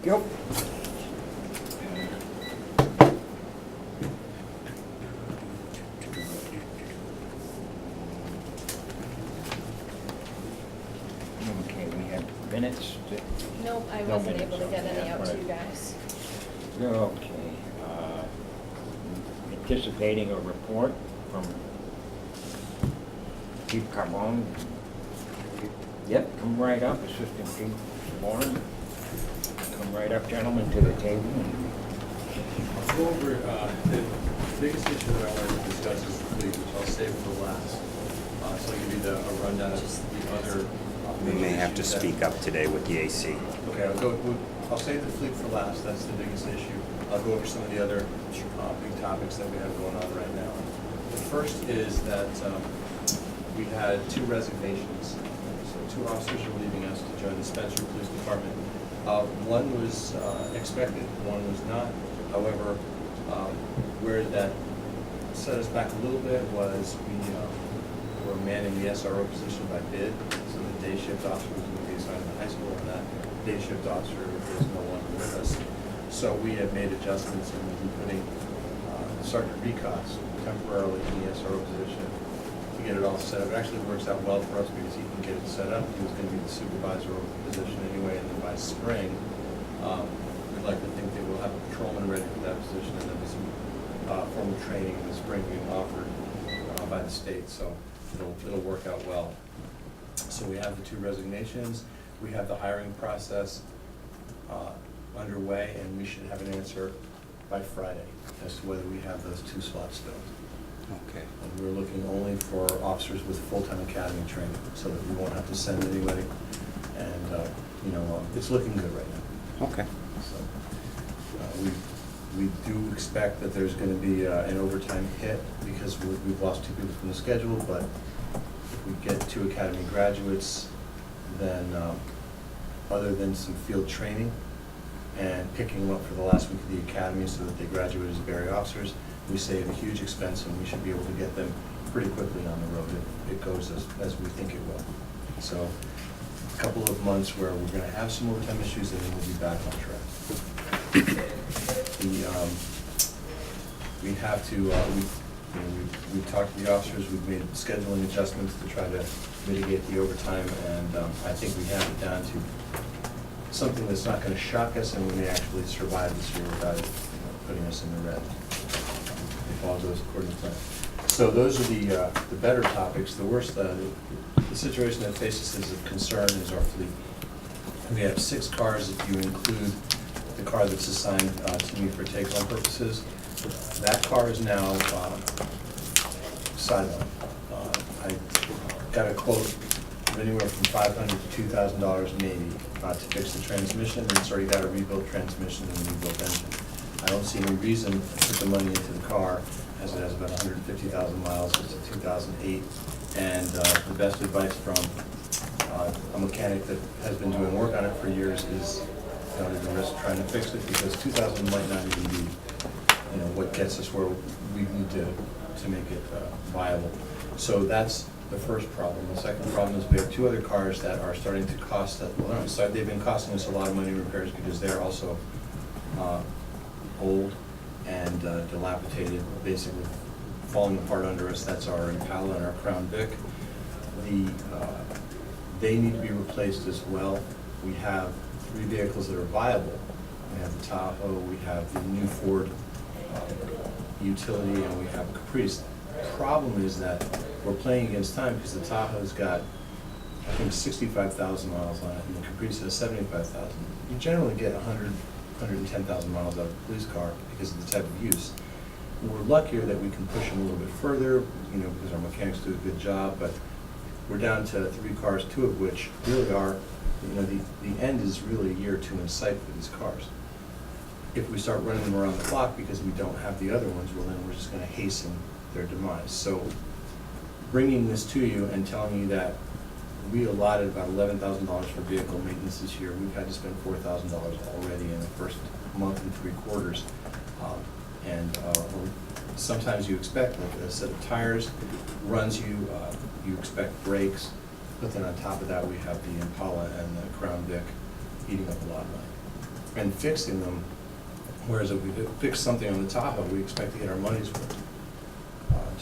you. Okay, we have minutes. Nope, I No wasn't minutes, able to get okay, any out to right. you guys. Okay. Anticipating a report from Chief Carbone. Yep, come right up, Assistant Chief Warren. Come right up, gentlemen, to the table. I'll go over, the biggest issue that I wanted to discuss is the fleet, which I'll save for last. So I'll give you a rundown of the other. We may have to issues that- speak up today with the AC. Okay, I'll save the fleet for last, that's the biggest issue. I'll go over some of the other big topics that we have going on right now. The first is that we had 2 resignations. So 2 officers are leaving us to join the Spencer Police Department. One was expected, one was not. However, where that set us back a little bit was we were manning the SRO position by bid. So the day shift officer was going to be assigned to the high school, and that day shift officer is no longer with us. So we have made adjustments and we'll be putting Sergeant Recos temporarily in the SRO position to get it all set up. It actually works out well for us because he can get it set up. He was going to be the supervisor of the position anyway, and then by spring, we'd like to think that we'll have a patrolman ready for that position, and then some formal training in the spring being offered by the state. So it'll work out well. So we have the 2 resignations. We have the hiring process underway, and we should have an answer by Friday as to whether we have those 2 slots filled. Okay. And we're looking only for officers with full-time academy training, so that we won't have to send anybody. And, it's looking good right now. Okay. So, we do expect that there's gonna be an overtime hit because we've lost 2 people from the schedule, but if we get 2 academy graduates, then, other than some field training and picking them up for the last week of the academy so that they graduate as Barry officers, we save a huge expense, and we should be able to get them pretty quickly on the road if it goes as we think it will. So a couple of months where we're going to have some overtime issues, and then we'll be back on track. We have to, we've talked to the officers, we've made scheduling adjustments to try to mitigate the overtime, and I think we have it down to something that's not going to shock us, and we may actually survive this year without it putting us in the red. If all goes according to plan. So those are the better topics. The worst, the situation that faces us as a concern is our fleet. We have 6 cars if you include the car that's assigned to me for take-home purposes. That car is now sidelined. I got a quote of anywhere from $500 to $2,000 maybe to fix the transmission, and it's already got a rebuilt transmission and a rebuilt engine. I don't see any reason to put the money into the car, as it has about 150,000 miles. It's a 2008, and the best advice from a mechanic that has been doing work on it for years is don't even risk trying to fix it, because 2,000 might not even be, what gets us where we need to make it viable. So that's the first problem. The second problem is we have 2 other cars that are starting to cost us, well, they've been costing us a lot of money in repairs because they're also old and dilapidated, basically falling apart under us. That's our Impala and our Crown Vic. They need to be replaced as well. We have 3 vehicles that are viable. We have the Tahoe, we have the new Ford utility, and we have a Caprice. The problem is that we're playing against time because the Tahoe's got, I think, 65,000 miles on it, and the Caprice has 75,000. You generally get 110,000 miles out of a police car because of the type of use. We're luckier that we can push them a little bit further, because our mechanics do a good job, but we're down to 3 cars, 2 of which really are, the end is really a year or 2 in sight for these cars. If we start running them around the clock because we don't have the other ones, well, then we're just going to hasten their demise. So bringing this to you and telling you that we allotted about $11,000 for vehicle maintenance this year, we've had to spend $4,000 already in the first month and 3 quarters. Sometimes you expect, like a set of tires runs you, you expect brakes, but then on top of that we have the Impala and the Crown Vic eating up a lot of money. and fixing them, whereas if we fix something on the Tahoe, we expect to get our money's worth.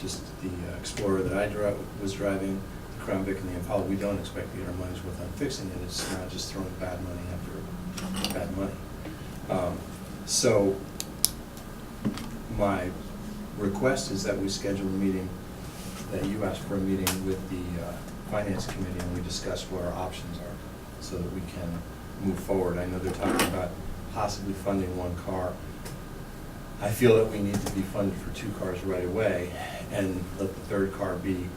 Just the Explorer that I was driving, the Crown Vic and the Impala, we don't expect to get our money's worth on fixing it. It's not just throwing bad money after bad money. So my request is that we schedule a meeting, that you ask for a meeting with the Finance Committee, and we discuss what our options are so that we can move forward. I know they're talking about possibly funding one car. I feel that we need to be funded for 2 cars right away, and let the third car be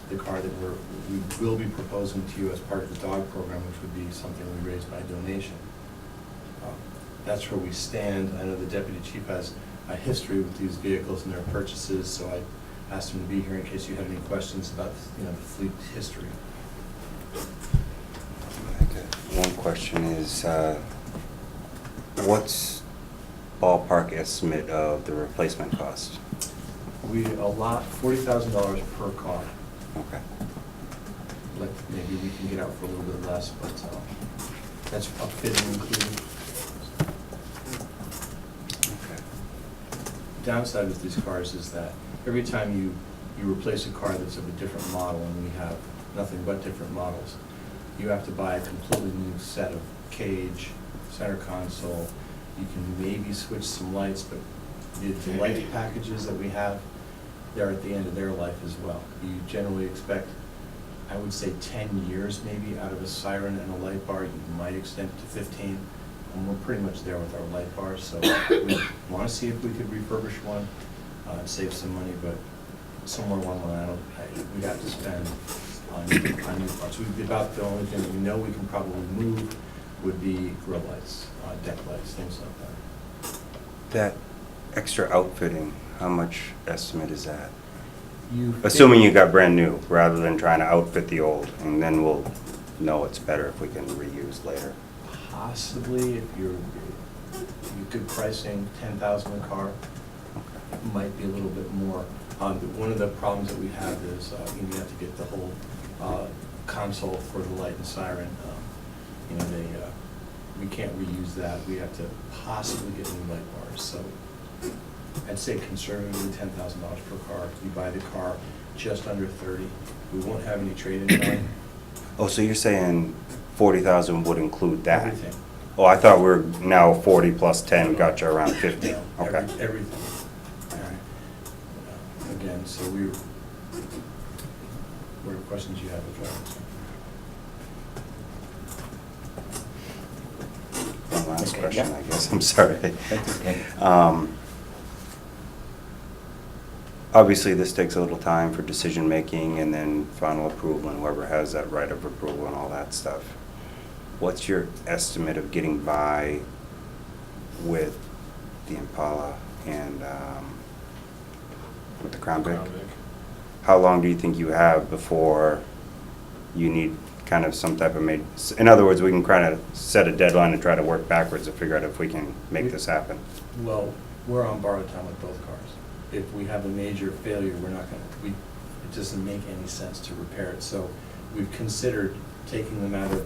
the car that we will be proposing to you as part of the dog program, which would be something we raise by donation. That's where we stand. I know the deputy chief has a history with these vehicles and their purchases, so I asked him to be here in case you had any questions about, the fleet history. Okay. One question is, what's ballpark estimate of the replacement cost? We allot $40,000 per car. Okay. Like, maybe we can get out for a little bit less, but that's upfitting included. Okay. Downside with these cars is that every time you replace a car that's of a different model, and we have nothing but different models, you have to buy a completely new set of cage, center console. You can maybe switch some lights, but the light packages that we have, they're at the end of their life as well. You generally expect, I would say 10 years maybe out of a siren and a light bar. You might extend it to 15, and we're pretty much there with our light bars. So we want to see if we could refurbish one, save some money, but somewhere along the line, we'd have to spend on new parts. About the only thing that we know we can probably move would be grill lights, deck lights, things like that. That extra outfitting, how much estimate is that? You Assuming you got brand new, rather than trying to outfit the old, and then we'll know it's better if we can reuse later. possibly, if you're good pricing, 10,000 a car, Okay. might be a little bit more. But one of the problems that we have is you have to get the whole console for the light and siren. We can't reuse that. We have to possibly get new light bars. So I'd say conservatively $10,000 per car. You buy the car just under 30. We won't have any trade-in value. Oh, so you're saying 40,000 would include that? Everything. Oh, I thought we're now 40 plus 10 got you around 50. No, Okay. everything. All right. Again, so what are questions you have with drivers? One last Okay, question, yeah. I guess. I'm sorry. That's okay. Obviously, this takes a little time for decision-making and then final approval, and whoever has that right of approval and all that stuff. What's your estimate of getting by with the Impala and with the Crown Vic? How long do you think you have before you need kind of some type of in other words, we can kind of set a deadline and try to work backwards to figure out if we can make this happen? Well, we're on borrowed time with both cars. If we have a major failure, we're not going to, it doesn't make any sense to repair it. So we've considered taking them out of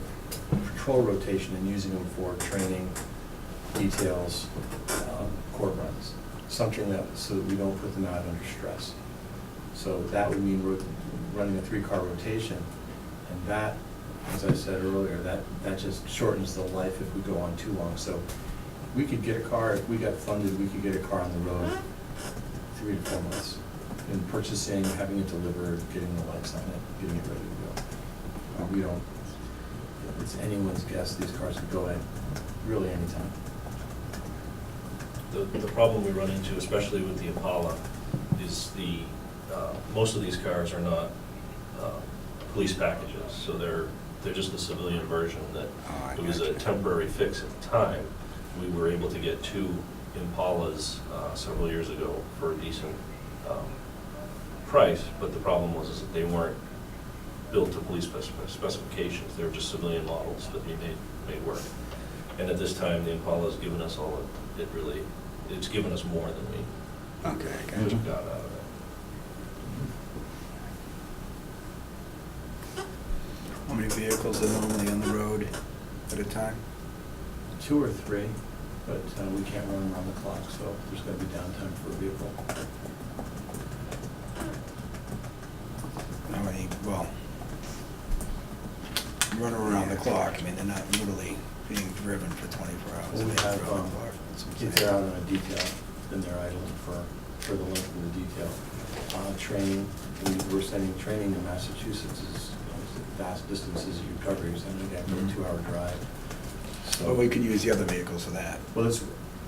patrol rotation and using them for training, details, court runs, something so that we don't put them out under stress. So that would mean running a 3-car rotation, and that, as I said earlier, that just shortens the life if we go on too long. So we could get a car, if we got funded, we could get a car on the road 3 to 4 months in purchasing, having it delivered, getting the lights on it, getting it ready to go. We don't, it's anyone's guess. These cars could go in really anytime. The problem we run into, especially with the Impala, is most of these cars are not police packages, so they're just the civilian version that Oh, I it was a gotcha. temporary fix at the time. We were able to get 2 Impalas several years ago for a decent price, but the problem was that they weren't built to police specifications. They were just civilian models that we made work. And at this time, the Impala has given us it's given us more than we Okay, I gotcha. got out of it. How many vehicles are normally on the road at a time? 2 or 3, but we can't run them around the clock, so there's got to be downtime for a vehicle. How many, well, run around the clock, I mean, they're not literally being driven for 24 hours. Well, we They're have, around the clock, that's what I'm if saying. they're out on a detail, then they're idling for the length of the detail. Training, we're sending training to Massachusetts is vast distances you're covering, so they have a 2-hour drive. So, But we could use the other vehicles for that, well, it's,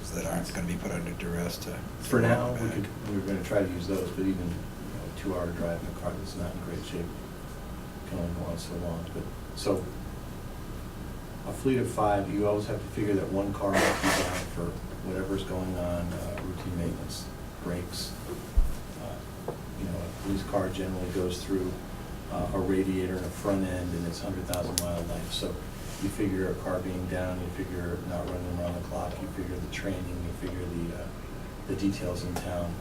so that aren't gonna be put under duress to. for now, back. we're gonna try to use those, but even, a 2-hour drive in a car that's not in great shape can only go on so long, but, so, a fleet of 5, you always have to figure that one car might be down for whatever's going on, routine maintenance, brakes. A police car generally goes through a radiator and a front end, and it's 100,000-mile life. So you figure a car being down, you figure not running around the clock, you figure the training, you figure the details in town.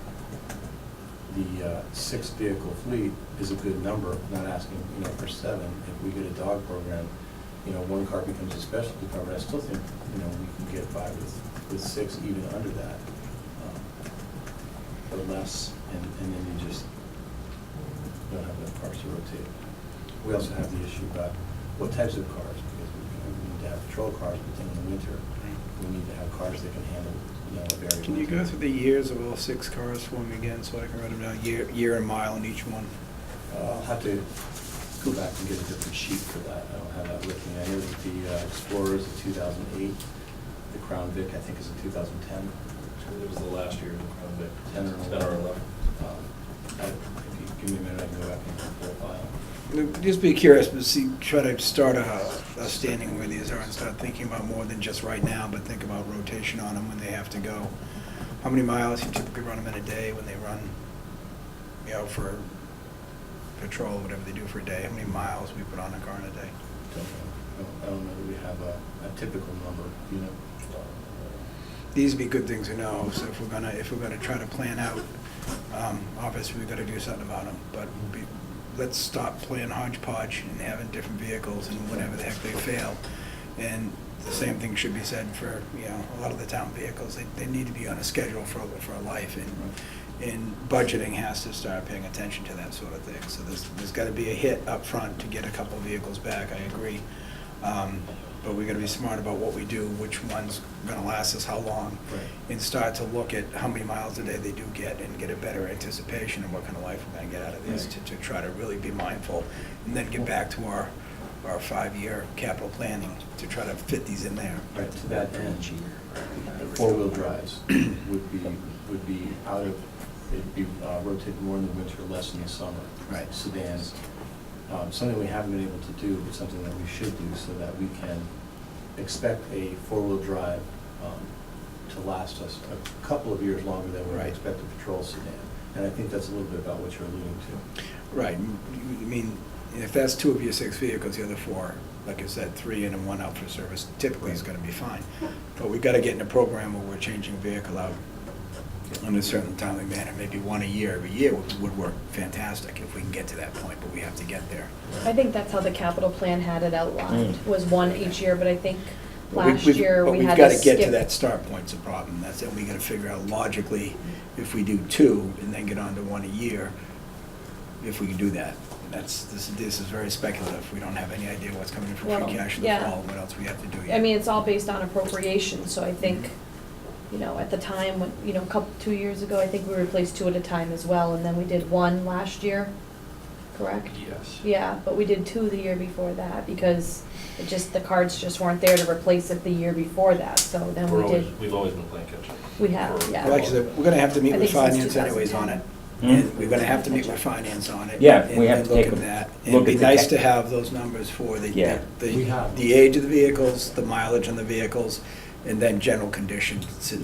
The 6-vehicle fleet is a good number, not asking, for 7. If we get a dog program, one car becomes a specialty car, but I still think, we can get by with 6 even under that. Or less, and then you just don't have enough cars to rotate. We also have the issue about what types of cars, because we need to have patrol cars, but then in the winter, we need to have cars that can handle, a very. Can you go through the years of all 6 cars for me again, so I can write them down, year and mile in each one? I'll have to go back and get a different sheet for that. I don't have that with me. I know that the Explorer is a 2008, the Crown Vic, I think, is a 2010. It was the last year in Crown Vic. 10 or 10 or 11. If you give me a minute, I can go back and pull a file. Just be curious, but see, try to start a standing where these are and start thinking about more than just right now, but think about rotation on them when they have to go. How many miles you typically run them in a day when they run, for patrol, whatever they do for a day? How many miles we put on a car in a day? I don't know that we have a typical number, These would be good things to know, so if we're gonna try to plan out, obviously we've gotta do something about them, but let's stop playing hodgepodge and having different vehicles and whatever the heck they fail. And the same thing should be said for, a lot of the town vehicles. They need to be on a schedule for a life, and budgeting has to start paying attention to that sort of thing. So there's gotta be a hit up front to get a couple of vehicles back, I agree. But we gotta be smart about what we do, which one's gonna last us how long, Right. and start to look at how many miles a day they do get and get a better anticipation of what kind of life we're gonna get out of this, Right. to try to really be mindful, and then get back to our 5-year capital planning to try to fit these in there. Right, to that end, 4-wheel drives would be out of, it'd be rotated more in the winter, less in the summer. Right. Sedans, something we haven't been able to do, but something that we should do so that we can expect a 4-wheel drive to last us a couple of years longer than we Right. expect a patrol sedan. And I think that's a little bit about what you're alluding to. Right, I mean, if that's 2 of your 6 vehicles, the other 4, like I said, 3 in and 1 out for service, typically is gonna be fine. But we gotta get in a program where we're changing vehicle out in a certain timely manner, maybe 1 a year, every year would work fantastic if we can get to that point, but we have to get there. I think that's how the capital plan had it outlined, was 1 each year, but I think But last year we had to But we've gotta get to skip. that start point's a problem, that's it, we gotta figure out logically, if we do 2 and then get on to 1 a year, if we can do that. This is very speculative, we don't have any idea what's coming in for Well, free cash in the yeah. fall, what else we have to do yet. I mean, it's all based on appropriation, so I think, at the time, when, 2 years ago, I think we replaced 2 at a time as well, and then we did 1 last year, correct? Yes. Yeah, but we did 2 the year before that, because the cards just weren't there to replace it the year before that, so then we did, We've always been playing catch up. we have, For- yeah. Well, like I said, we're gonna have to meet I with think since finance anyways on it. 2010. And we're gonna have to meet with finance on it. Yeah, and- we have and to look take at a that. And look it'd be at the nice tech- to have those numbers for Yeah. We have. the age of the vehicles, the mileage on the vehicles, and then general conditions, to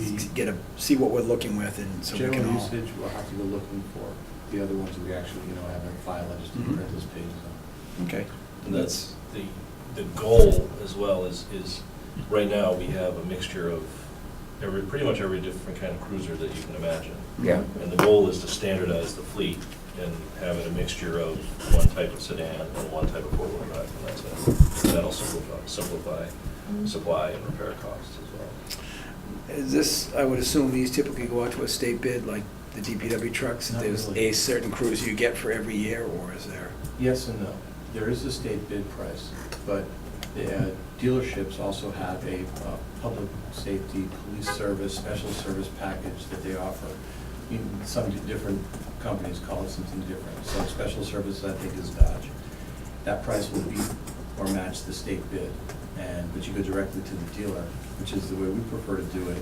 see what we're looking with, and so we can General all. usage, we'll have to go looking for. The other ones we actually, have in file, I just didn't Mhm. print those pages on. Okay. And that's the goal as well is right now we have a mixture of pretty much every different kind of cruiser that you can imagine. Yeah. And the goal is to standardize the fleet and have it a mixture of one type of sedan and one type of 4-wheel drive, and that's it. And that'll simplify supply and repair costs as well. Is this, I would assume these typically go out to a state bid, like the DPW trucks? Not There's really. a certain cruiser you get for every year, or is there? Yes and no. There is a state bid price, but the dealerships also have a public safety, police service, special service package that they offer. Some different companies call it something different. So special service, I think, is Dodge. That price will beat or match the state bid, but you go directly to the dealer, which is the way we prefer to do it.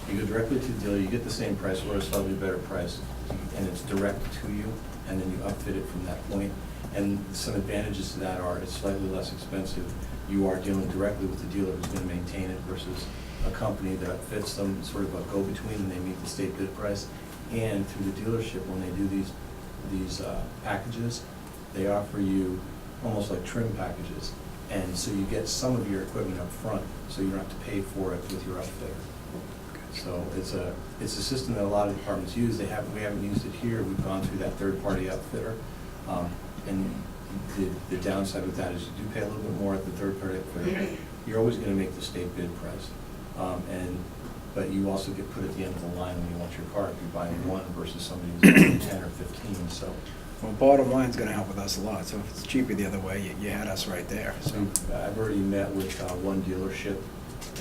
You go directly to the dealer, you get the same price or a slightly better price, and it's direct to you, and then you upfit it from that point. And some advantages to that are it's slightly less expensive. You are dealing directly with the dealer who's going to maintain it versus a company that fits them, sort of a go-between, and they meet the state bid price. And through the dealership, when they do these packages, they offer you almost like trim packages. And so you get some of your equipment up front, so you don't have to pay for it with your outfitter. So it's a system that a lot of departments use. We haven't used it here. We've gone through that third-party outfitter. And the downside with that is you do pay a little bit more at the third-party outfitter. You're always going to make the state bid price. But you also get put at the end of the line when you want your car if you're buying one versus somebody who's buying 10 or 15. So Well, bottom line's gonna help with us a lot, so if it's cheaper the other way, you had us right there, so. I've already met with one dealership,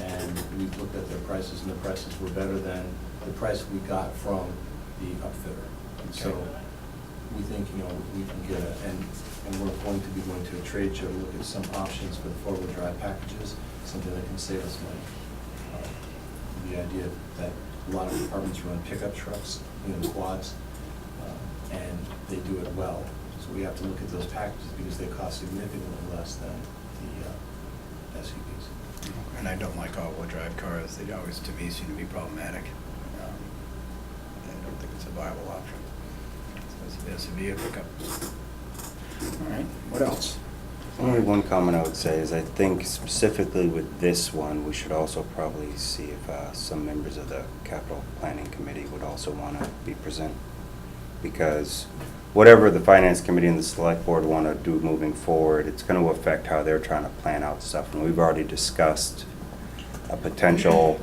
and we've looked at their prices, and the prices were better than the price we got from the upfitter. So we think, we can get it, and we're going to be going to a trade show to look at some options for the four-wheel drive packages, something that can save us money. The idea that a lot of departments run pickup trucks, quads, and they do it well. So we have to look at those packages because they cost significantly less than the SUVs. And I don't like all-wheel drive cars, they always, to me, seem to be problematic. I don't think it's a viable option. So it's a SUV or pickup. All right, what else? Only one comment I would say is I think specifically with this one, we should also probably see if some members of the capital planning committee would also want to be present. Because whatever the finance committee and the select board want to do moving forward, it's going to affect how they're trying to plan out stuff. And we've already discussed a potential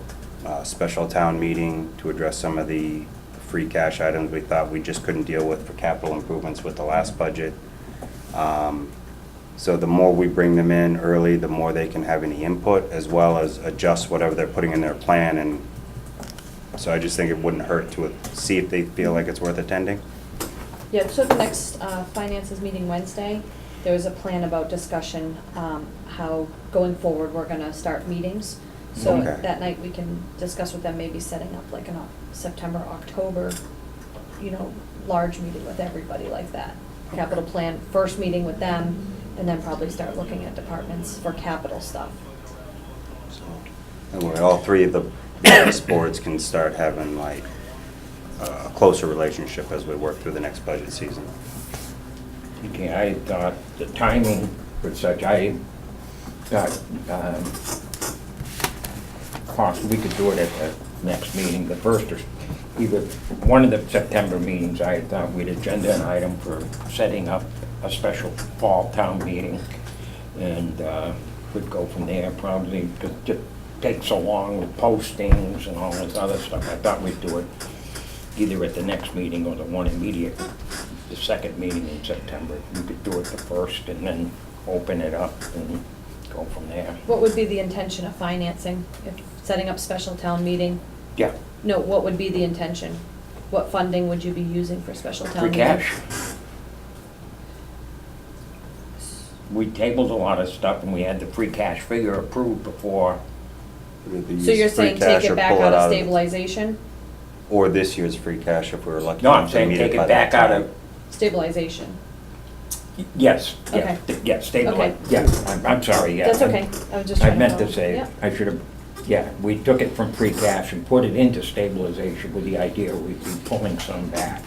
special town meeting to address some of the free cash items we thought we just couldn't deal with for capital improvements with the last budget. So the more we bring them in early, the more they can have any input, as well as adjust whatever they're putting in their plan. And so I just think it wouldn't hurt to see if they feel like it's worth attending. Yeah, so the next finances meeting Wednesday, there was a plan about discussion, how going forward, we're gonna start meetings. So Okay. that night, we can discuss with them, maybe setting up like a September, October, large meeting with everybody like that. Capital plan, first meeting with them, and then probably start looking at departments for capital stuff. And where all three of the various boards can start having like a closer relationship as we work through the next budget season. Okay, I thought the timing was such, I thought, we could do it at the next meeting, the first or either one of the September meetings. I thought we'd agenda an item for setting up a special fall town meeting, and we'd go from there probably, because it takes so long with postings and all this other stuff. I thought we'd do it either at the next meeting or the one immediate, the second meeting in September. We could do it the first and then open it up and go from there. What would be the intention of financing, if setting up special town meeting? Yeah, No, what would be the intention? What funding would you be using for special town free meeting? cash. We tabled a lot of stuff and we had the free cash figure approved before. So you're saying take it back out of stabilization? Or this year's free cash if we were lucky. No, I'm enough to saying meet take by it that back out time. of, Stabilization. yes, Okay. yes, stabilize, Okay. yeah, I'm sorry, yeah. That's okay, I was just I trying to. meant to follow. say, Yeah. I should have, yeah, we took it from free cash and put it into stabilization with the idea we'd be pulling some back.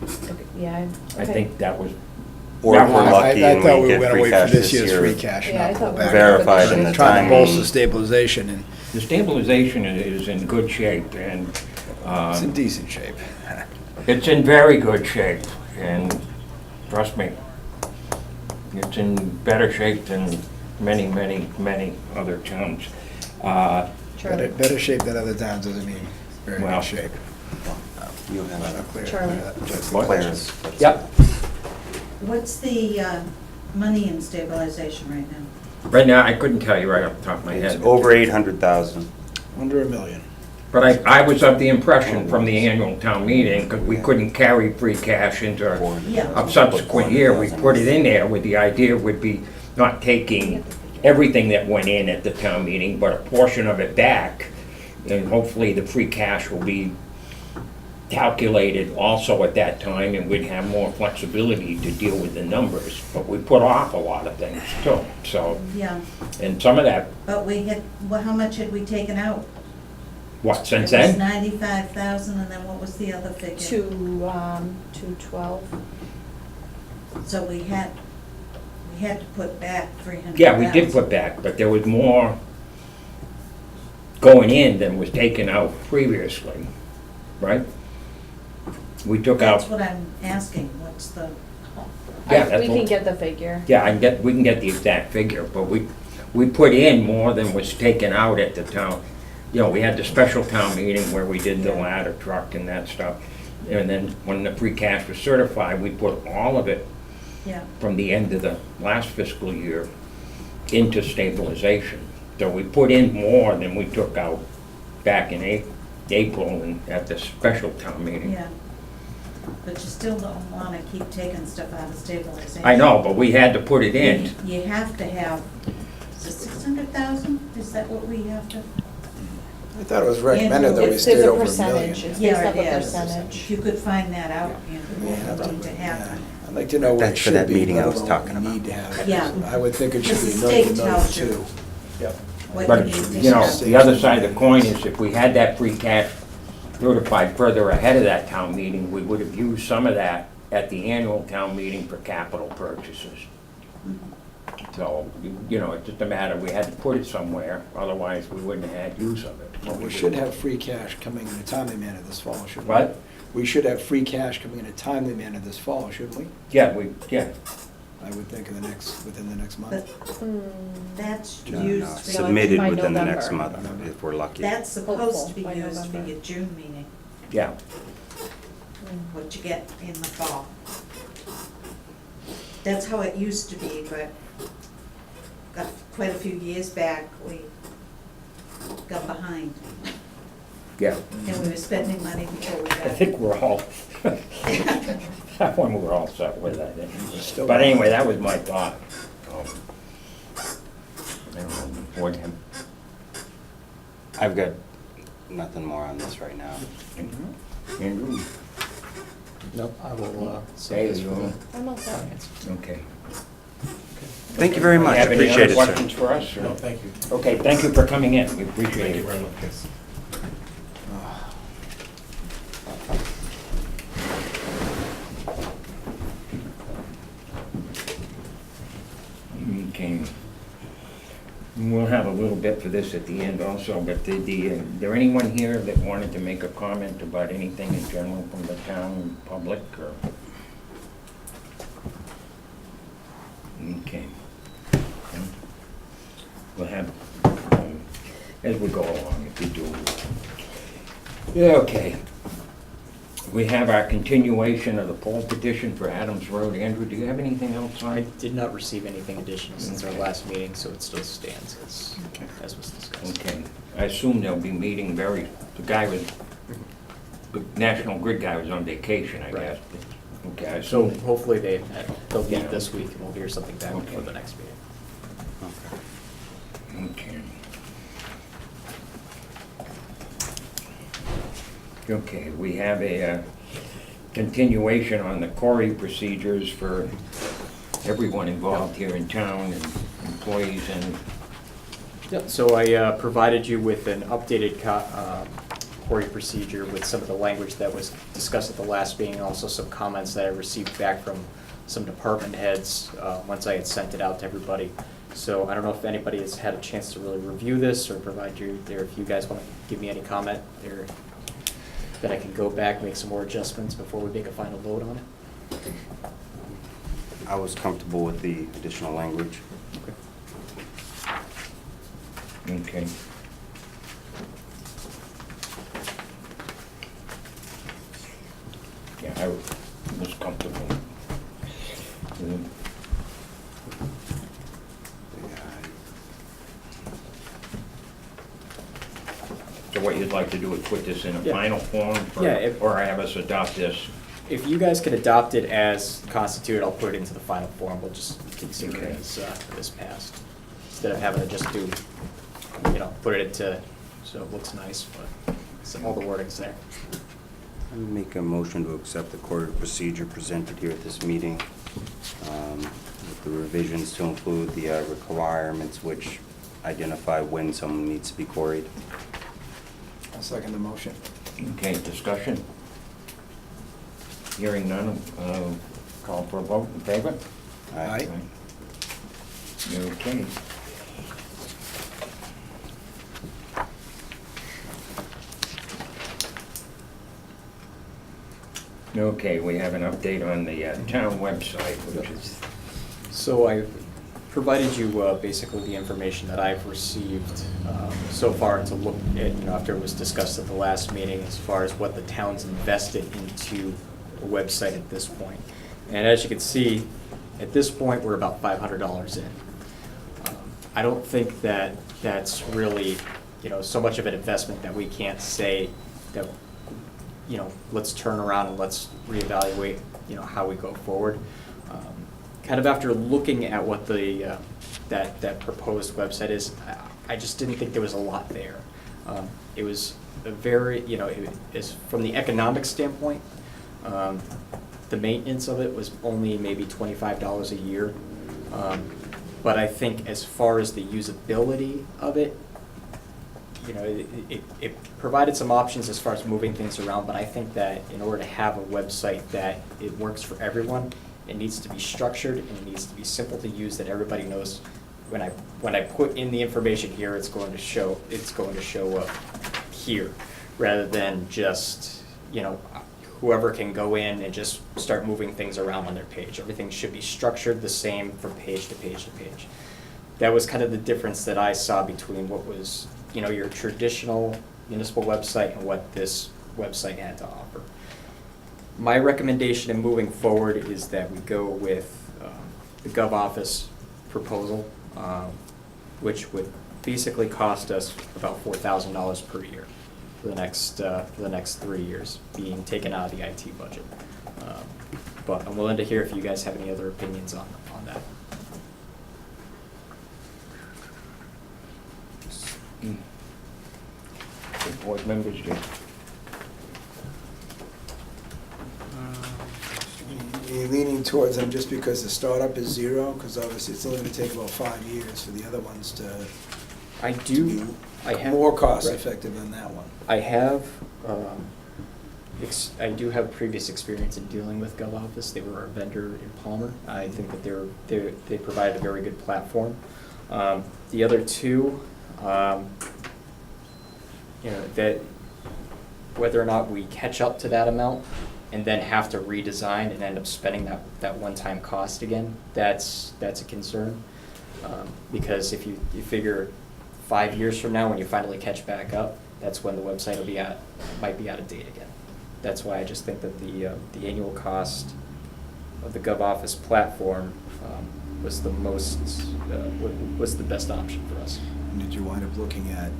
Okay, yeah, I okay. think that was, Or if we're I lucky and thought we we were get gonna free wait for cash this this year's free year. cash and Yeah, I not thought pull we back. were Verified in the Trying to bolster timing. stabilization, and the stabilization is in good shape, and it's in decent shape. it's in very good shape, and trust me, it's in better shape than many, many, many other towns. Charlie. Better shape than other towns doesn't mean very Well, good shape. You Not have clear. Charlie. Just What? Clarence. Yep, What's the money in stabilization right now? right now, I couldn't tell you right off the top of my It's head. over 800,000. Under $1 million. But I was of the impression from the annual town meeting, because we couldn't carry free cash into Yeah. a subsequent year, we put it in there with the idea would be not taking everything that went in at the town meeting, but a portion of it back, and hopefully the free cash will be calculated also at that time, and we'd have more flexibility to deal with the numbers. But we put off a lot of things too, so, Yeah, and some of that, but we had, well, how much had we taken out? what, since It was then? 95,000, and then what was the other figure? 212. So we had to put back 300,000. Yeah, we did put back, but there was more going in than was taken out previously, right? We took That's out, what I'm asking, what's the, Yeah, that's We what- can get the figure. yeah, we can get the exact figure, but we put in more than was taken out at the town. You know, we had the special town meeting where we did the Yeah. ladder truck and that stuff. And then when the free cash was certified, we put all of it yeah, from the end of the last fiscal year into stabilization. So we put in more than we took out back in April and at the special town meeting. yeah. But you still don't want to keep taking stuff out of stabilization. I know, but we had to put it in. You have to have, is it 600,000? Is that what we have to? I thought it was recommended that we There's stayed a over $1 percentage. million. It's Yeah, based off it a is. percentage. If you could find that out, you Yeah, know, what would need to happen. I'd like to know what it That's for that should be, meeting I let was alone talking what we about. need to have. Yeah. I would think it should Because be the $1 state million, tells you. too. What But, you need to you know, have. the other side of the coin is if we had that free cash notified further ahead of that town meeting, we would have used some of that at the annual town meeting for capital purchases. So, you know, it's just a matter, we had to put it somewhere, otherwise we wouldn't have had use of it. Well, we should have free cash coming in a timely manner this fall, shouldn't we? What? We should have free cash coming in a timely manner this fall, shouldn't we? Yeah, I would think within the next month. But that's No, used no, for, submitted By within the next November. month, if we're lucky. that's supposed to be Hopeful by used for November. your June meeting, yeah. what you get in the fall. That's how it used to be, but got quite a few years back, we got behind, Yeah, and we were spending money before we got. I think we're all, that one we're all set with, I think. Still But behind. anyway, that was my thought. I don't know, board him. I've got nothing more on this right now. Andrew? Nope, I will Hey, say this you for all- the I'm all set. finance. Okay. Thank you very much, Have any appreciate other it, sir. questions for us? or- No, thank you. Okay, thank you for coming in, we appreciate Thank you it. very much. Okay. We'll have a little bit for this at the end also, but there anyone here that wanted to make a comment about anything in general from the town public, or? Okay. We'll have, as we go along, if we do. Yeah, okay. We have our continuation of the poll petition for Adams Road. Andrew, do you have anything else on I it? did not receive anything additional since our Okay. last meeting, so it still stands as was discussed. Okay, I assume they'll be meeting the National Grid guy was on vacation, I Right. guess. Okay, I So assume, hopefully they'll Yeah. meet this week and we'll hear something back Okay. before the next meeting. okay. Okay, we have a continuation on the query procedures for everyone involved here in town, and employees and, Yep, so I provided you with an updated query procedure with some of the language that was discussed at the last meeting, and also some comments that I received back from some department heads once I had sent it out to everybody. So I don't know if anybody has had a chance to really review this or provide you there, if you guys want to give me any comment there, that I can go back, make some more adjustments before we make a final vote on it. I was comfortable with the additional language. Okay. Okay. Yeah, I was comfortable. So what you'd like to do is put this in a Yeah. final form, Yeah, or have us adopt this? If you guys could adopt it as constituted, I'll put it into the final form. We'll just consider Okay. it as this passed. Instead of having to just do, put it into, so it looks nice, but all the wording's there. I make a motion to accept the court of procedure presented here at this meeting, with the revisions to include the requirements which identify when someone needs to be quarried. I'll second the motion. Okay, discussion? Hearing none, call for a vote in favor? Aye. Okay. Okay, we have an update on the town website, which is, So I provided you basically the information that I've received so far to look at, after it was discussed at the last meeting, as far as what the town's invested into a website at this point. And as you can see, at this point, we're about $500 in. I don't think that that's really, so much of an investment that we can't say that, let's turn around and let's reevaluate, how we go forward. Kind of after looking at what the, that proposed website is, I just didn't think there was a lot there. It was a very, it is, from the economic standpoint, the maintenance of it was only maybe $25 a year. But I think as far as the usability of it, it provided some options as far as moving things around, but I think that in order to have a website that it works for everyone, it needs to be structured and it needs to be simple to use, that everybody knows when I put in the information here, it's going to show up here, rather than just, whoever can go in and just start moving things around on their page. Everything should be structured the same from page to page to page. That was kind of the difference that I saw between what was, your traditional municipal website and what this website had to offer. My recommendation in moving forward is that we go with the Gov Office proposal, which would basically cost us about $4,000 per year for the next 3 years, being taken out of the IT budget. But I'm willing to hear if you guys have any other opinions on that. the board members do. You're leaning towards them just because the startup is zero, because obviously it's only gonna take about 5 years for the other ones to I be have more cost right. effective than that one. I have, I do have previous experience in dealing with Gov Office. They were a vendor in Palmer. I think that they provided a very good platform. The other two, that whether or not we catch up to that amount and then have to redesign and end up spending that one-time cost again, that's a concern. Because if you figure 5 years from now, when you finally catch back up, that's when the website might be out of date again. That's why I just think that the annual cost of the Gov Office platform was the best option for us. Did you wind up looking at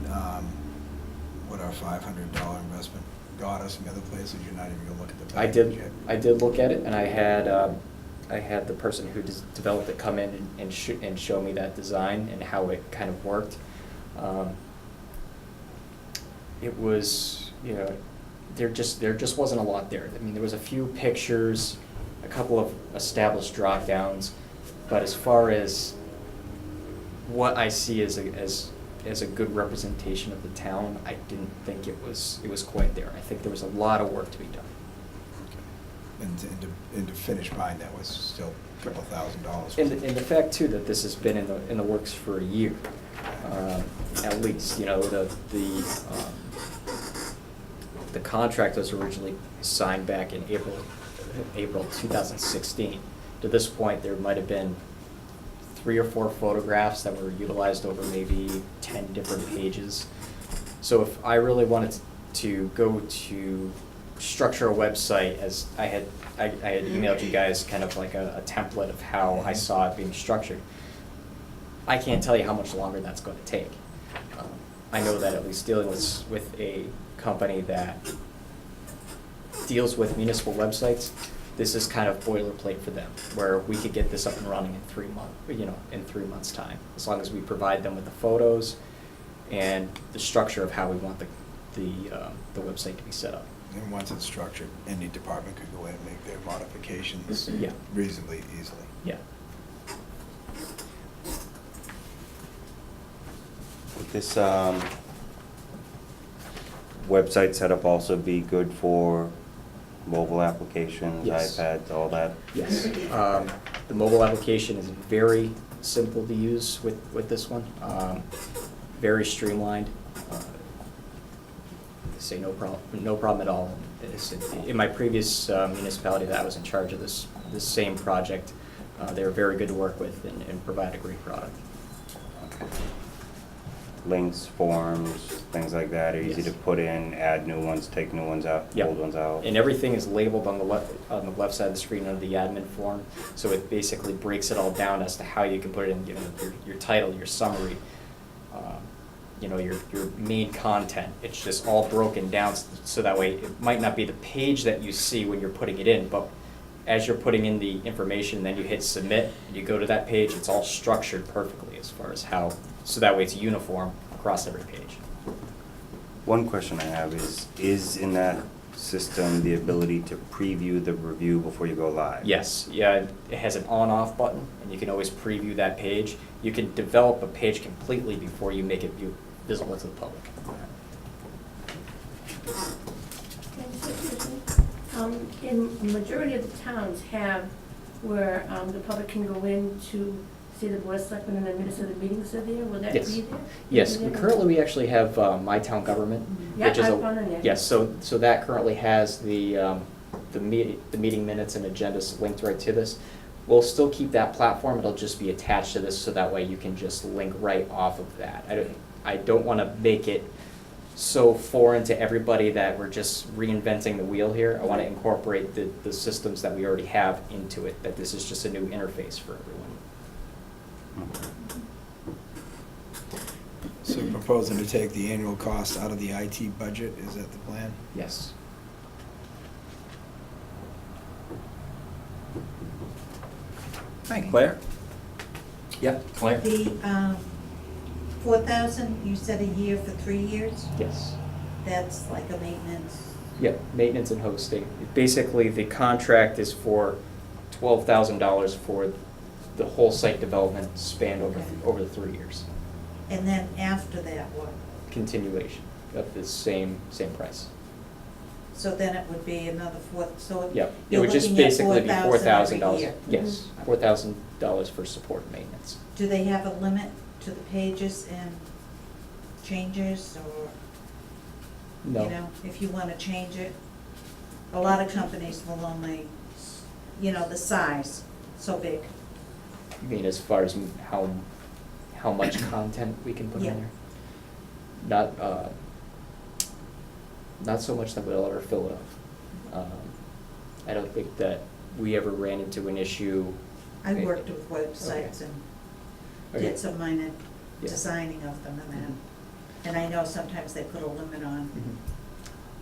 what our $500 investment got us in the other places? You're not even gonna look at the package yet? I did look at it, and I had the person who developed it come in and show me that design and how it kind of worked. It was, there just wasn't a lot there. I mean, there was a few pictures, a couple of established drop-downs, but as far as what I see as a good representation of the town, I didn't think it was quite there. I think there was a lot of work to be done. And to finish buying that was still a couple $1,000. And the fact too that this has been in the works for a year, at least. The contract was originally signed back in April 2016. To this point, there might have been 3 or 4 photographs that were utilized over maybe 10 different pages. So if I really wanted to go to structure a website, as I had emailed you guys kind of like a template of how I saw it being structured, I can't tell you how much longer that's going to take. I know that at least dealing with a company that deals with municipal websites, this is kind of boilerplate for them, where we could get this up and running in 3 months' time, as long as we provide them with the photos and the structure of how we want the website to be set up. And once it's structured, any department could go in and make their modifications Yeah. reasonably easily. Yeah. Would this website setup also be good for mobile applications, Yes. iPads, all that? Yes. The mobile application is very simple to use with this one. Very streamlined. Say no problem at all. In my previous municipality that I was in charge of this same project, they were very good to work with and provide a great product. Okay. Links, forms, things like that are easy Yes. to put in, add new ones, take new ones out, Yep. old ones out. And everything is labeled on the left side of the screen under the admin form, so it basically breaks it all down as to how you can put it in, your title, your summary, your main content. It's just all broken down, so that way it might not be the page that you see when you're putting it in, but as you're putting in the information, then you hit submit, and you go to that page, it's all structured perfectly as far as how, so that way it's uniform across every page. One question I have is in that system the ability to preview the review before you go live? Yes, yeah, it has an on-off button, and you can always preview that page. You can develop a page completely before you make it visible to the public. In majority of the towns have where the public can go in to see the board of selectmen and the minutes of the meetings are there, will that Yes. be there? Yes, Be there? currently we actually have My Town Government, Yeah, which is I've gone in there. yes, so that currently has the meeting minutes and agendas linked right to this. We'll still keep that platform, it'll just be attached to this, so that way you can just link right off of that. I don't want to make it so foreign to everybody that we're just reinventing the wheel here. I want to incorporate the systems that we already have into it, that this is just a new interface for everyone. So proposing to take the annual cost out of the IT budget, is that the plan? Yes. Hi, Claire. Yeah, Claire. The 4,000, you said a year for 3 years? Yes. That's like a maintenance. Yep, maintenance and hosting. Basically, the contract is for $12,000 for the whole site development spanned over the 3 years. And then after that, what? Continuation of the same price. So then it would be another so Yep, it you're would just looking at basically be $4,000. $4,000 every year. Yes, $4,000 for support and maintenance. Do they have a limit to the pages and changes, or, No. you know, if you wanna change it? A lot of companies will only, the size, so big. You mean as far as how much content we can put in Yeah. there? Not so much that we'll ever fill it up. I don't think that we ever ran into an issue. I worked with websites and Okay. did some minor Yeah. designing of them and that. And I know sometimes they put a limit on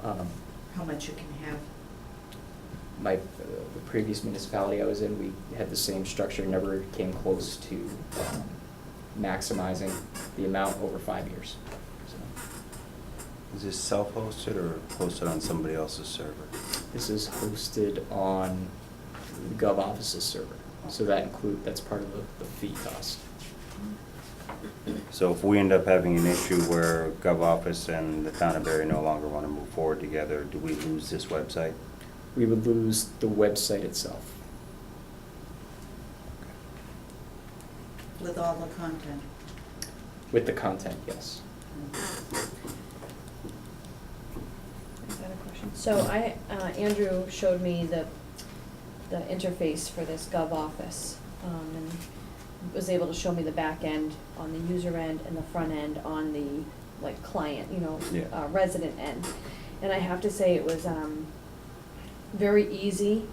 Mhm. how much you can have. The previous municipality I was in, we had the same structure, never came close to maximizing the amount over 5 years. So, Is this self-hosted or hosted on somebody else's server? this is hosted on the Gov Office's server, so that's part of the fee cost. So if we end up having an issue where Gov Office and the town of Barry no longer want to move forward together, do we lose this website? We would lose the website itself. With all the content. With the content, yes. Is that a question? So Andrew showed me the interface for this Gov Office, and was able to show me the back end on the user end and the front end on the, like, client, Yeah. resident end. And I have to say, it was, very easy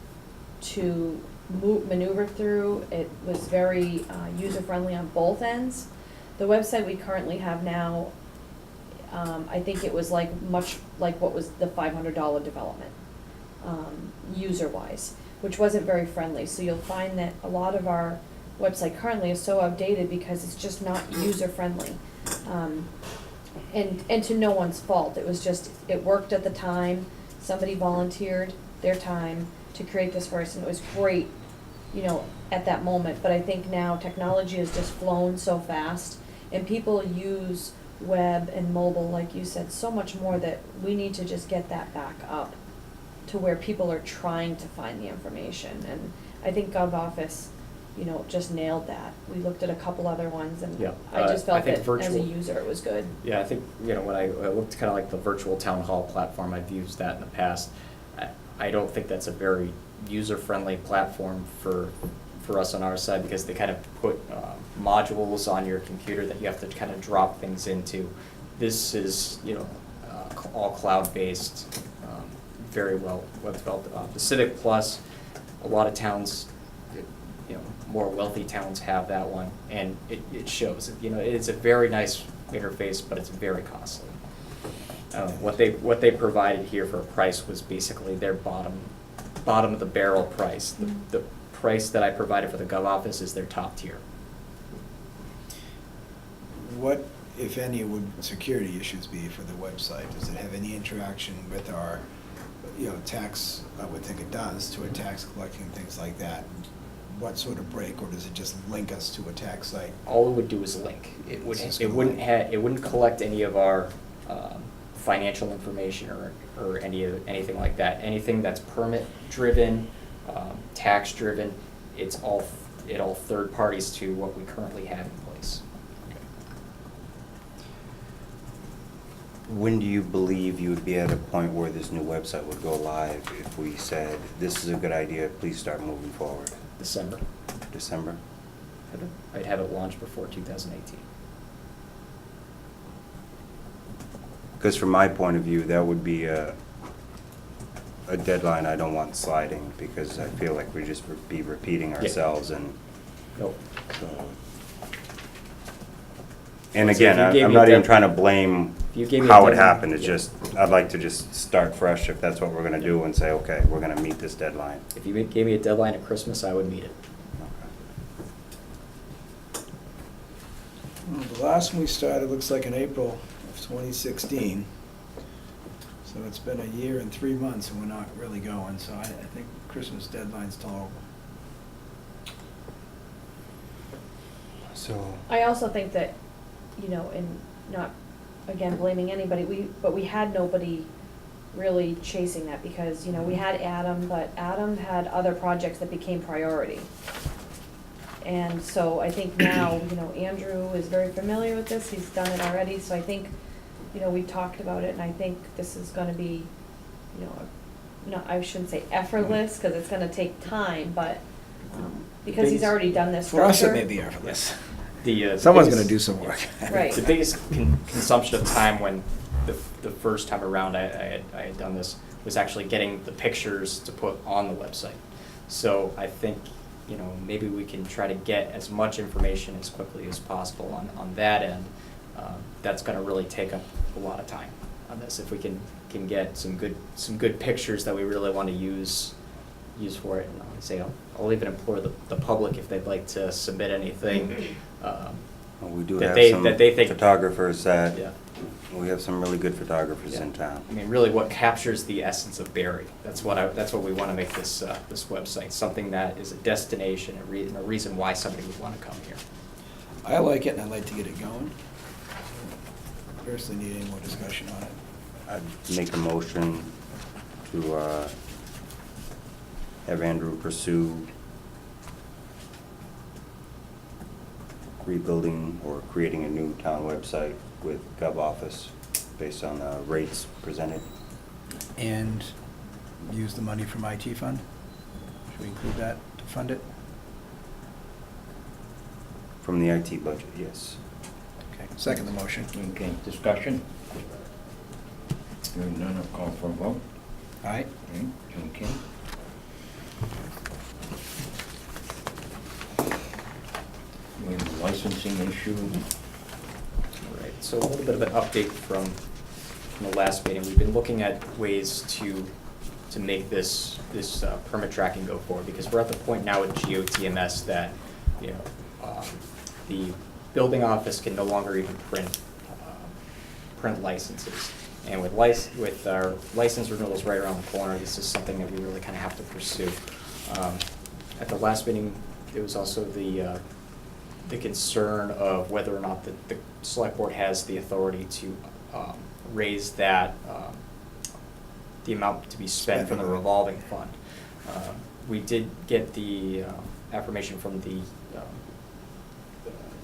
to maneuver through. It was very, user-friendly on both ends. The website we currently have now, I think it was much like what was the $500 development, user-wise, which wasn't very friendly. So you'll find that a lot of our website currently is so outdated because it's just not user-friendly. And to no one's fault. It was just, it worked at the time. Somebody volunteered their time to create this for us, and it was great, at that moment. But I think now technology has just flown so fast, and people use web and mobile, like you said, so much more, that we need to just get that back up to where people are trying to find the information. And I think GovOffice, just nailed that. We looked at a couple other ones, and Yeah, I just I felt think that as a virtual- user, it was good. Yeah, I think, when I looked kind of like the virtual town hall platform, I've used that in the past. I don't think that's a very user-friendly platform for us on our side, because they kind of put modules on your computer that you have to kind of drop things into. This is, all cloud-based, very well developed. The Civic Plus, a lot of towns, more wealthy towns have that one, and it shows. It's a very nice interface, but it's very costly. What they provided here for a price was basically their bottom of the barrel price. The price that I provided for the GovOffice is their top tier. What, if any, would security issues be for the website? Does it have any interaction with our, tax, I would think it does, to a tax collecting, things like that? What sort of break, or does it just link us to a tax site? All it would do is link. It Just wouldn't collect any of our financial information or anything like that. Anything that's permit driven, tax driven, it all third parties to what we currently have in place. When do you believe you would be at a point where this new website would go live if we said, this is a good idea, please start moving forward? December. December? I'd have it launched before 2018. Because from my point of view, that would be a deadline I don't want sliding, because I feel like we just be repeating ourselves and Nope. so. And So if you again, gave I'm me a not even dead- trying to blame If you gave me a how it deadline- happened. It's yeah. just, I'd like to just start fresh if that's what we're gonna do and say, okay, we're gonna meet this deadline. If you gave me a deadline at Christmas, I would meet it. Well, the last one we started looks like in April of 2016. So it's been a year and 3 months, and we're not really going, so I think Christmas deadline's tolerable. So, I also think that, and not, again, blaming anybody, but we had nobody really chasing that, because, we had Adam, but Adam had other projects that became priority. And so I think now, Andrew is very familiar with this, he's done it already, so I think, we talked about it, and I think this is gonna be, I shouldn't say effortless, because it's gonna take time, but, because he's already done this For us, it structure. may be effortless. The Someone's biggest- gonna do some work. Right. The biggest consumption of time when the first time around I had done this was actually getting the pictures to put on the website. So I think, maybe we can try to get as much information as quickly as possible on that end. That's gonna really take up a lot of time on this. If we can get some good pictures that we really want to use for it. And I'll say, I'll even implore the public, if they'd like to submit anything. well, we do That have they- some that they think- photographers that, Yeah. we have some really good photographers Yeah. in town. I mean, really, what captures the essence of Barry? That's what we want to make this website, something that is a destination, a reason why somebody would want to come here. I like it, and I'd like to get it going. Personally, need any more discussion on it? I'd make a motion to have Andrew pursue rebuilding or creating a new town website with GovOffice based on the rates presented. And use the money from IT fund? Should we include that to fund it? From the IT budget, yes. Okay, second the motion. Okay, discussion? Hearing none, I'll call for a vote. All right? Okay. We have a licensing issue. Right, so a little bit of an update from the last meeting. We've been looking at ways to make this permit tracking go forward, because we're at the point now with GOTMS that, you know, the building office can no longer even print licenses. And with our license renewals right around the corner, this is something that we really kind of have to pursue. At the last meeting, there was also the concern of whether or not the select board has the authority to raise that, the amount to be spent from the revolving fund. We did get the affirmation from the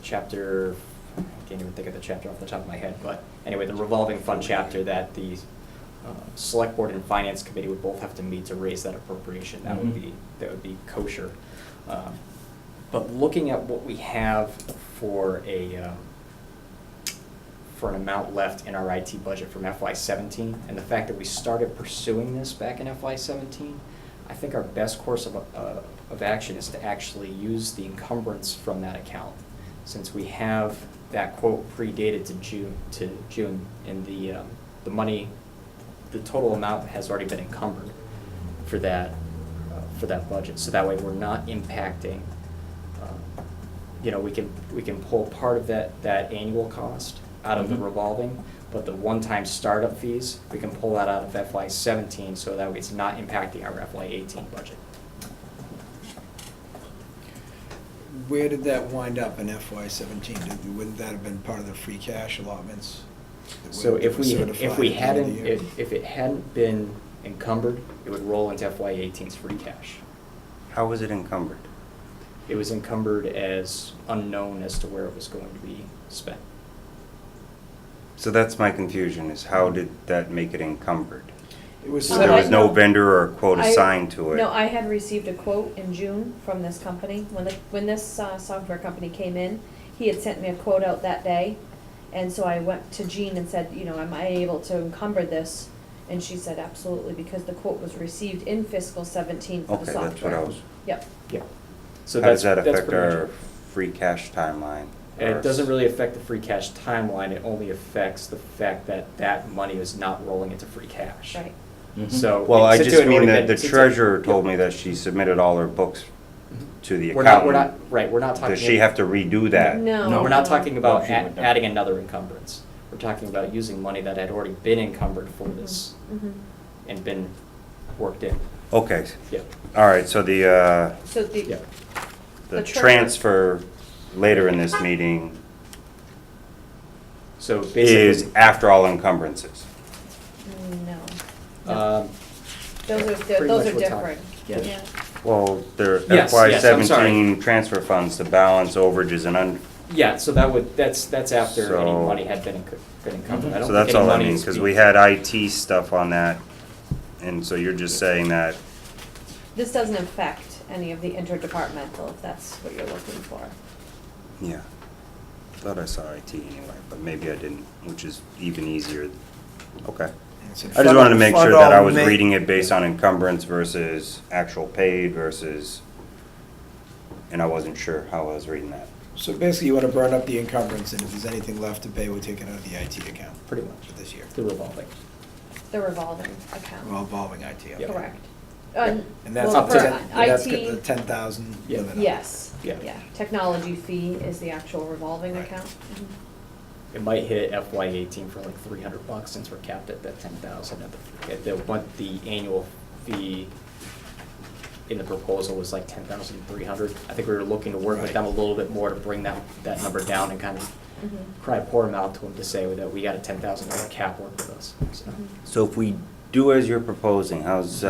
chapter, I can't even think of the chapter off the top of my head, but anyway, the revolving fund chapter, that the select board and finance committee would both have to meet to raise that appropriation. That would be kosher. But looking at what we have for an amount left in our IT budget from FY17, and the fact that we started pursuing this back in FY17, I think our best course of action is to actually use the encumbrance from that account, since we have that quote predated to June, and the money, the total amount has already been encumbered for that budget. So that way we're not impacting. You know, we can pull part of that annual cost out of the revolving, but the one-time startup fees, we can pull that out of FY17, so that way it's not impacting our FY18 budget. Where did that wind up in FY17? Wouldn't that have been part of the free cash allotments? So if were certified we at the end of the hadn't, year? if it hadn't been encumbered, it would roll into FY18's free cash. How was it encumbered? It was encumbered as unknown as to where it was going to be spent. So that's my confusion, is how did that make it encumbered? It was So But there I was no know- vendor or quote I- assigned to it? No, I had received a quote in June from this company. When this software company came in, he had sent me a quote out that day. And so I went to Jean and said, you know, am I able to encumber this? And she said, absolutely, because the quote was received in fiscal 17 for the Okay, software. that's what I was, Yep. Yeah. So how does that that's affect pretty much our it. free cash timeline? And Or it doesn't really affect the free cash timeline, it only affects the fact that that money is not rolling into free cash. Right. So. Well, I since it just had mean already that the been- since it- treasurer told yeah. me that she submitted all her books to the We're not, accountant. right, we're not talking. Does she have to redo that? No. No, we're not talking about No, she wouldn't. adding another encumbrance. We're talking about using money that had already been encumbered for this Mhm. and been worked in. Okay, Yeah, all right, so the So the, yeah. The treasurer- transfer later in this meeting So is basically. after all encumbrances. no. Um, Those are, pretty those much are what time- different. Yes. Yeah. Well, they're Yes, FY yes, I'm sorry. 17 transfer funds to balance overages and Yeah, so that's after any So- money had been encumbered. I don't so think that's any all I money mean, is because being- we had IT stuff on that, and so you're just saying that, This doesn't affect any of the interdepartmental, if that's what you're looking for. yeah. Thought I saw IT anyway, but maybe I didn't, which is even easier. Okay. I just wanted to make sure that I was reading it based on encumbrance versus actual paid versus, and I wasn't sure how I was reading that. So basically, you want to burn up the encumbrance, and if there's anything left to pay, we'll take it out of the IT account. Pretty much. For this year. The revolving. The revolving account. Revolving IT, okay. Correct. And that's Up up to to, ten- and that's IT, got the 10,000 Yeah. limit on it. yes, Yeah. yeah. Technology fee is the actual revolving Right. account. It might hit FY18 for like $300 since we're capped at that 10,000. The annual fee in the proposal was like 10,300. I think we were looking to work with Right. them a little bit more to bring that number down and kind of Mhm. cry poor them out to them to say that we got a $10,000 cap work with us. So, Mhm. So if we do as you're proposing, does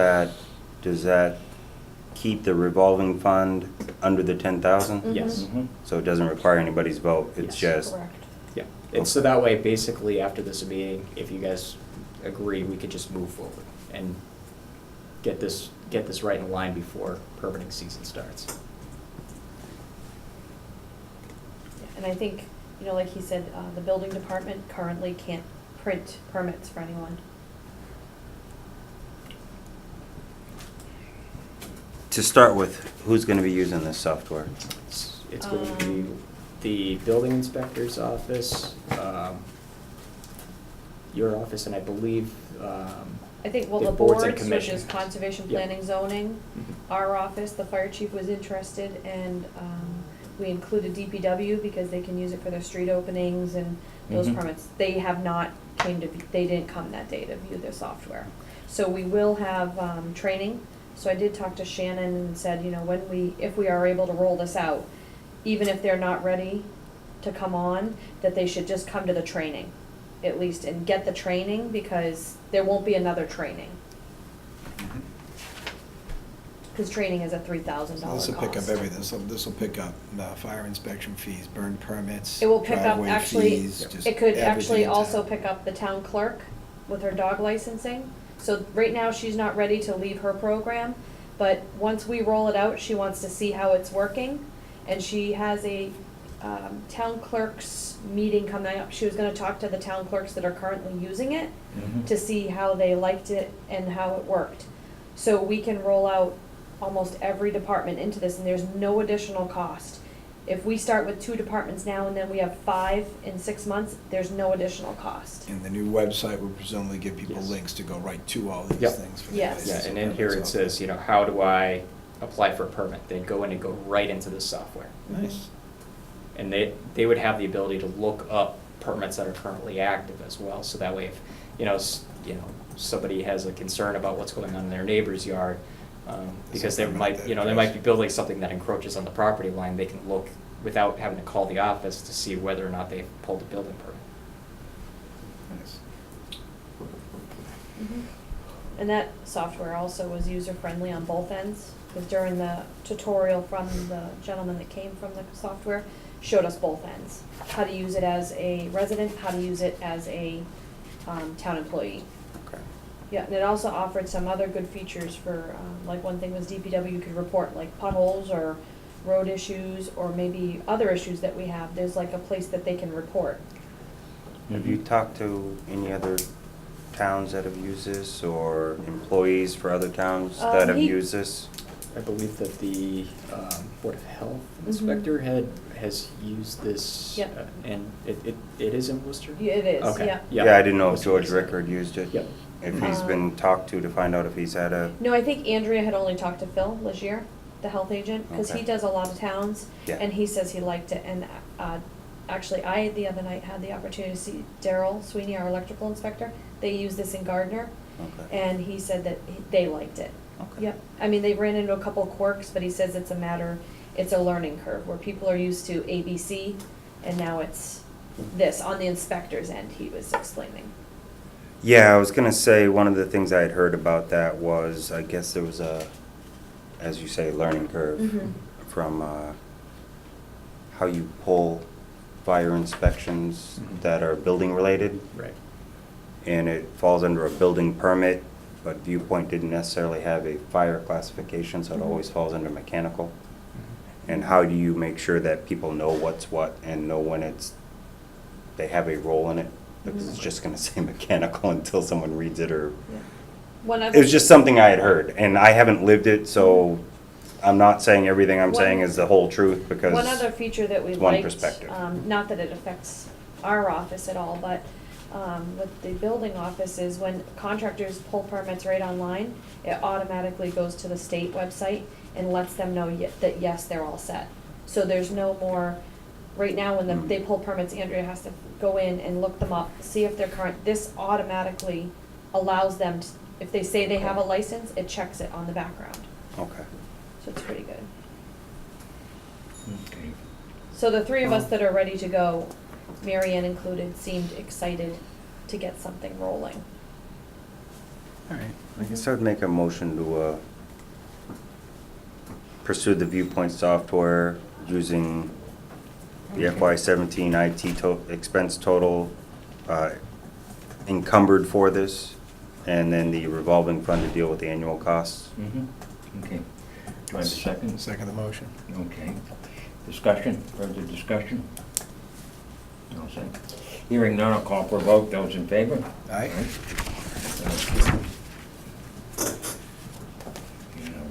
that keep the revolving fund under the 10,000? Yes. Mhm. So it doesn't require anybody's vote, it's Yes. just, Correct. Yeah, and so that way, basically, after this meeting, if you guys agree, we could just move forward and get this right in line before permitting season starts. And I think, you know, like he said, the building department currently can't print permits for anyone. To start with, who's gonna be using this software? It's going to be the building inspector's office, your office, and I believe, I think, well, the the boards and boards, which commissions. is conservation, Yep. planning, zoning, Mhm. our office, the fire chief was interested, and we included DPW because they can use it for their street openings and those Mhm. permits. They have not they didn't come that day to view their software. So we will have training. So I did talk to Shannon and said, you know, if we are able to roll this out, even if they're not ready to come on, that they should just come to the training, at least, and get the training, because there won't be another training. Because training is a $3,000 So cost. this will pick up everything, this will pick up fire inspection fees, burn permits, It will pick up, driveway actually, fees, just it could everything actually in also town. pick up the town clerk with her dog licensing. So right now, she's not ready to leave her program, but once we roll it out, she wants to see how it's working. And she has a town clerks meeting coming up. She was gonna talk to the town clerks that are currently using it Mhm. to see how they liked it and how it worked. So we can roll out almost every department into this, and there's no additional cost. If we start with 2 departments now and then we have 5 in 6 months, there's no additional cost. And the new website will presumably give people Yes. links to go right to all these Yep. things for the Yes. license Yeah, and in here it permits. says, you know, how do I apply for a permit? They'd go in and go right into the software. Nice. And they would have the ability to look up permits that are currently active as well, so that way if, somebody has a concern about what's going on in their neighbor's yard, because they permit might, that they address. might be building something that encroaches on the property line, they can look without having to call the office to see whether or not they've pulled a building permit. Nice. And that software also was user-friendly on both ends, because during the tutorial from the gentleman that came from the software, showed us both ends. How to use it as a resident, how to use it as a town employee. Okay. Yeah, and it also offered some other good features for, like one thing was DPW could report like potholes or road issues, or maybe other issues that we have. There's like a place that they can report. Have you talked to any other towns that have used this, or employees for other towns that have he- used this? I believe that the Board of Health Mhm. inspector has used this, Yep. and it is in Worcester? Yeah, it is, Okay, yeah. Yeah, I didn't know if Worcester George is- Rickard used it. Yep. If he's been talked to find out if he's had a, No, I think Andrea had only talked to Phil Legier, the health agent, because he Okay. does a lot of towns, Yeah. and he says he liked it. And actually, I, the other night, had the opportunity to see Daryl Sweeney, our electrical inspector. They use this in Gardner, okay. and he said that they liked it. Okay. Yep, I mean, they ran into a couple of quirks, but he says it's a learning curve, where people are used to ABC, and now it's this, on the inspector's end, he was explaining. Yeah, I was gonna say, one of the things I had heard about that was, I guess there was a, as you say, learning curve Mhm. from how you pull fire inspections Mhm. that are building related, Right. and it falls under a building permit, but Viewpoint didn't necessarily have a fire classification, so it Mhm. always falls under mechanical. And how do you make sure that people know what's what and know when they have a role in it? Because it's Mhm. just gonna say mechanical until someone reads it, or, Yeah. One it other. was just something I had heard, and I haven't lived it, so I'm not saying everything I'm saying is the whole truth, because One other feature that we it's one liked, perspective. not that it affects our office at all, but with the building office is when contractors pull permits right online, it automatically goes to the state website and lets them know that yes, they're all set. So there's no more, right now when Hmm. they pull permits, Andrea has to go in and look them up, see if they're current. This automatically allows them, if they say they have a license, it checks it on the background. Okay. So it's pretty good. Okay. So the three of us that are ready to go, Mary Ann included, seemed excited to get something rolling. All right. I guess I would make a motion to pursue the Viewpoint software using the FY17 IT expense total encumbered for this, and then the revolving fund to deal with the annual costs. Mhm. Okay. Do I have a second? Second the motion. Okay. Discussion, further discussion? All set. Hearing none, I'll call for a vote. Those in favor? Aye.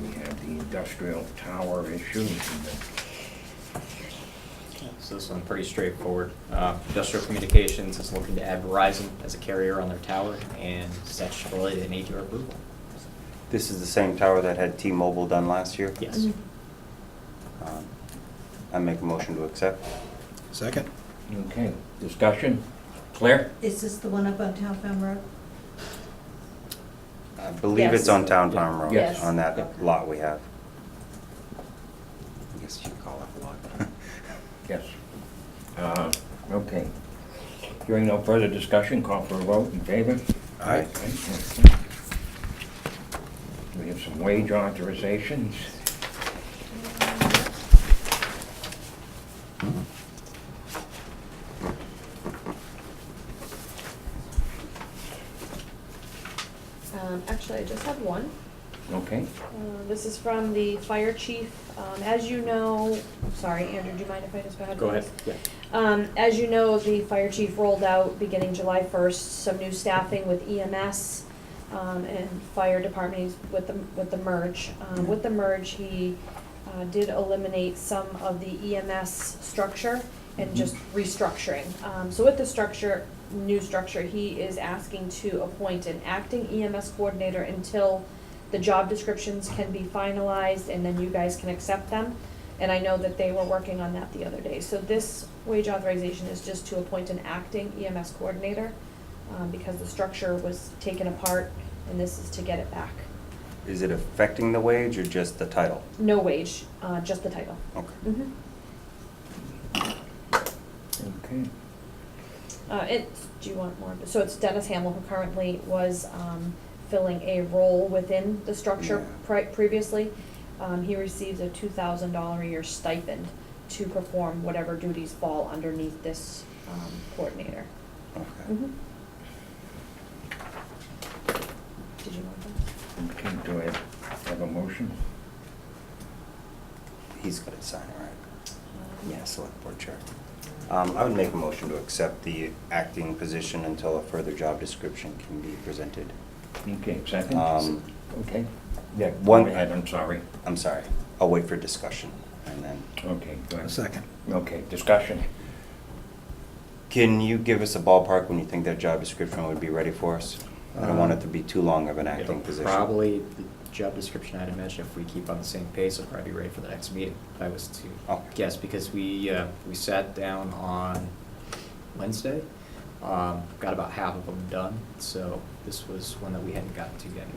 We have the industrial tower issue. So this one's pretty straightforward. Industrial Communications is looking to add Verizon as a carrier on their tower, and statutorily they need your approval. This is the same tower that had T-Mobile done last year? Yes. I make a motion to accept. Second? Okay, discussion? Claire? Is this the one up on Town Farm Road? I believe it's Yes. on Town Farm Road, Yes. on that Yep. lot we have. I guess you could call it a lot. Yes. Okay. Hearing no further discussion, call for a vote in favor? Aye. Okay. We have some wage authorizations. Actually, I just have one. Okay. This is from the fire chief. As you know, sorry, Andrew, do you mind if I just go ahead? Go with ahead. this? Yeah. As you know, the fire chief rolled out, beginning July 1st, some new staffing with EMS and fire departments with the merge. With the merge, he did eliminate some of the EMS structure and just restructuring. So with the new structure, he is asking to appoint an acting EMS coordinator until the job descriptions can be finalized, and then you guys can accept them. And I know that they were working on that the other day. So this wage authorization is just to appoint an acting EMS coordinator, because the structure was taken apart, and this is to get it back. Is it affecting the wage or just the title? No wage, just the title. Okay. Okay. Do you want more? So it's Dennis Hamill, who currently was filling a role within the structure previously. He receives a $2,000 a year stipend to perform whatever duties fall underneath this coordinator. Okay. Did you want that? Okay, do I have a motion? He's gonna sign it, right? Yeah, select board chair. I would make a motion to accept the acting position until a further job description can be presented. Okay, second? Okay. Yeah, One- go ahead, I'm sorry. I'm sorry, I'll wait for discussion and then. Okay, go ahead. Second. Okay, discussion. Can you give us a ballpark when you think that job description would be ready for us? I don't want it to be too long of an acting It'll position. Probably, the job description, I'd imagine if we keep on the same pace, it'll probably be ready for the next meeting, if I was to Okay. guess, because we sat down on Wednesday, got about half of them done, so this was one that we hadn't gotten to yet.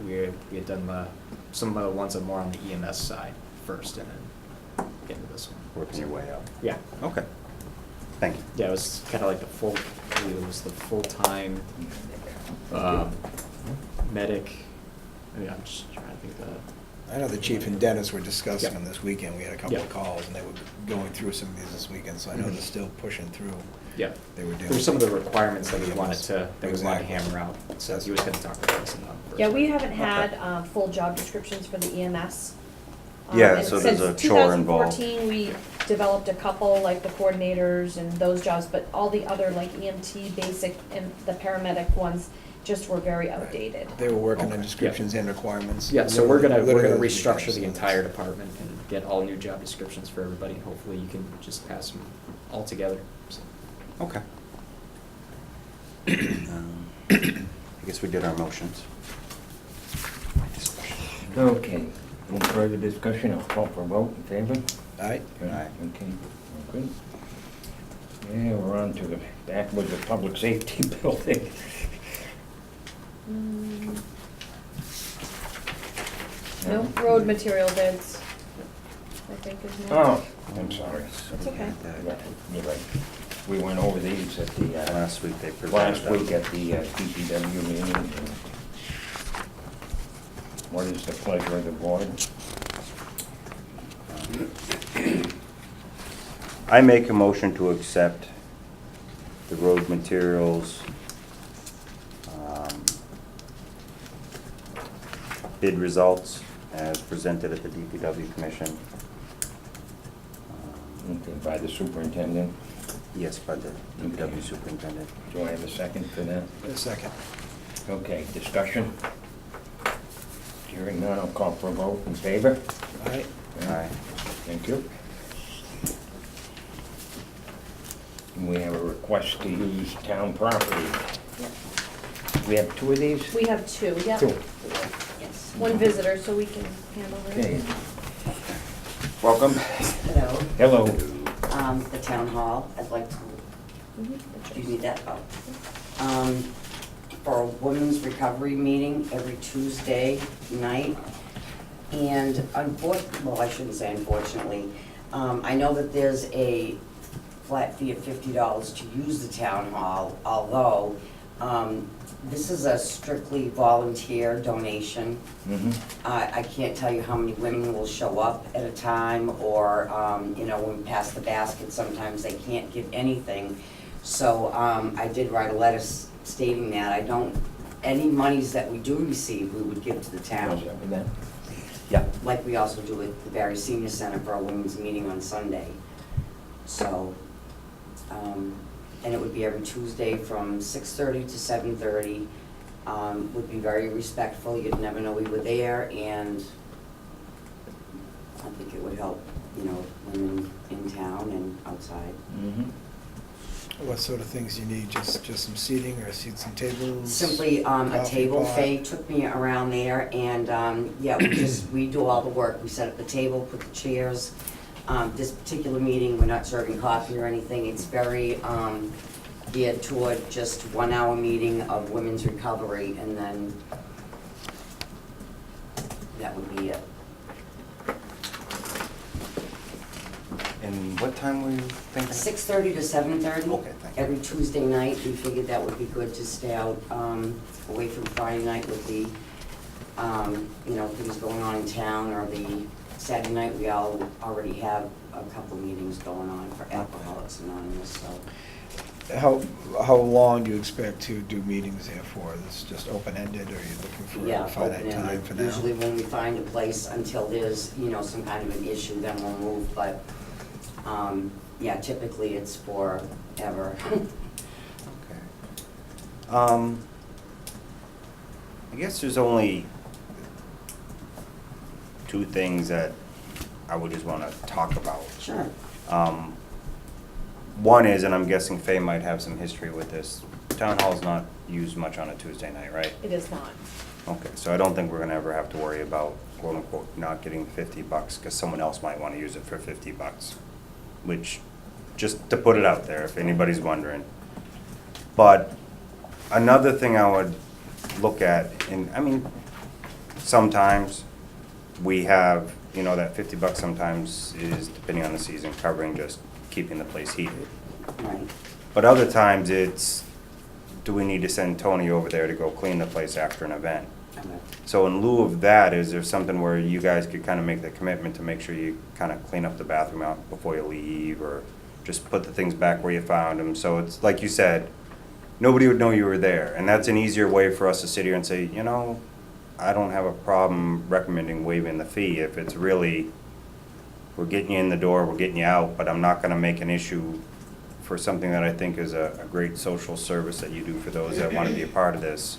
We had done some of the ones that are more on the EMS side first, and then get into this one. Working your way up. Yeah. Okay, thank you. Yeah, it was kind of like it was the full-time medic. I mean, I'm just trying to think of the. I know the chief and Dennis were discussing Yeah. them this weekend. We had a couple of Yeah. calls, and they were going through some of these this weekend, so I know Mhm. they're still pushing through. Yeah, They were doing. there's some of the requirements that we wanted to Exactly. hammer out, so he was gonna talk with us about first. Yeah, we haven't had full job descriptions for the EMS. Yeah, And so there's a since chore involved. 2014, we developed a couple, like the coordinators and those jobs, but all the other, like EMT, basic, and the paramedic ones just were very outdated. They were working on Okay. descriptions and requirements. Yeah, so we're gonna Literally restructure the descriptions. entire department and get all new job descriptions for everybody, and hopefully you can just pass them all together, so. Okay. I guess we did our motions. Okay, any further discussion? I'll call for a vote in favor? Aye. Good. Aye. Okay, good. Yeah, we're on to the, back with the public safety building. No road material bids, I think is next. Oh, I'm sorry. It's okay. Yeah, you're right. We went over these at the, Last week they presented. last them. week at the DPW meeting. What is the pleasure of the board? I make a motion to accept the road materials bid results as presented at the DPW commission. Okay, by the superintendent. Yes, by the DPW superintendent. Do I have a second for that? A second. Okay, discussion? Hearing none, I'll call for a vote. In favor? All right. Aye. Thank you. And we have a request to use town property. We have two of these? We have two, yeah. Two. Yes, one visitor, so we can handle it. Okay. Welcome. Hello, Hello. the town hall, I'd like to, Mhm. do you need that? Oh. For a women's recovery meeting every Tuesday night. And well, I shouldn't say unfortunately, I know that there's a flat fee of $50 to use the town hall, although, this is a strictly volunteer donation. Mhm. I can't tell you how many women will show up at a time, or, when we pass the basket, sometimes they can't give anything. So, I did write a letter stating that any monies that we do receive, we would give to the town. How's that with that? Yeah, like we also do at the Barry Senior Center for our women's meeting on Sunday. So, and it would be every Tuesday from 6:30 to 7:30. Would be very respectful, you'd never know we were there, and I think it would help, women in town and outside. Mhm. What sort of things you need? Just some seating or some tables? Simply, a coffee table, pot? Faye took me around there, and, we do all the work, we set up the table, put the chairs. This particular meeting, we're not serving coffee or anything, it's very, geared toward just 1 hour meeting of women's recovery, and then that would be it. And what time were you thinking? 6:30 to 7:30. Okay, thank you. Every Tuesday night, we figured that would be good to stay out, away from Friday night with the, things going on in town, or the Saturday night, we already have a couple meetings going on for Alcoholics Anonymous, so. How long do you expect to do meetings there for? Is this just open-ended, or are you looking for Yeah, a finite time open-ended. for now? Usually when we find a place, until there's, some kind of an issue, then we'll move, but, typically it's forever. Okay. I guess there's only two things that I would just wanna talk about. Sure. One is, and I'm guessing Faye might have some history with this, town hall's not used much on a Tuesday night, right? It is not. Okay, so I don't think we're gonna ever have to worry about quote unquote not getting $50, cause someone else might wanna use it for $50. Which, just to put it out there, if anybody's wondering. But another thing I would look at, and sometimes we have, that $50 sometimes is, depending on the season, covering just keeping the place heated. Right. But other times it's, do we need to send Tony over there to go clean the place after an event? Okay. So in lieu of that, is there something where you guys could kind of make the commitment to make sure you kind of clean up the bathroom out before you leave, or just put the things back where you found them? So it's, like you said, nobody would know you were there. And that's an easier way for us to sit here and say, I don't have a problem recommending waiving the fee if it's really, we're getting you in the door, we're getting you out, but I'm not gonna make an issue for something that I think is a great social service that you do for those that wanna be a part of this.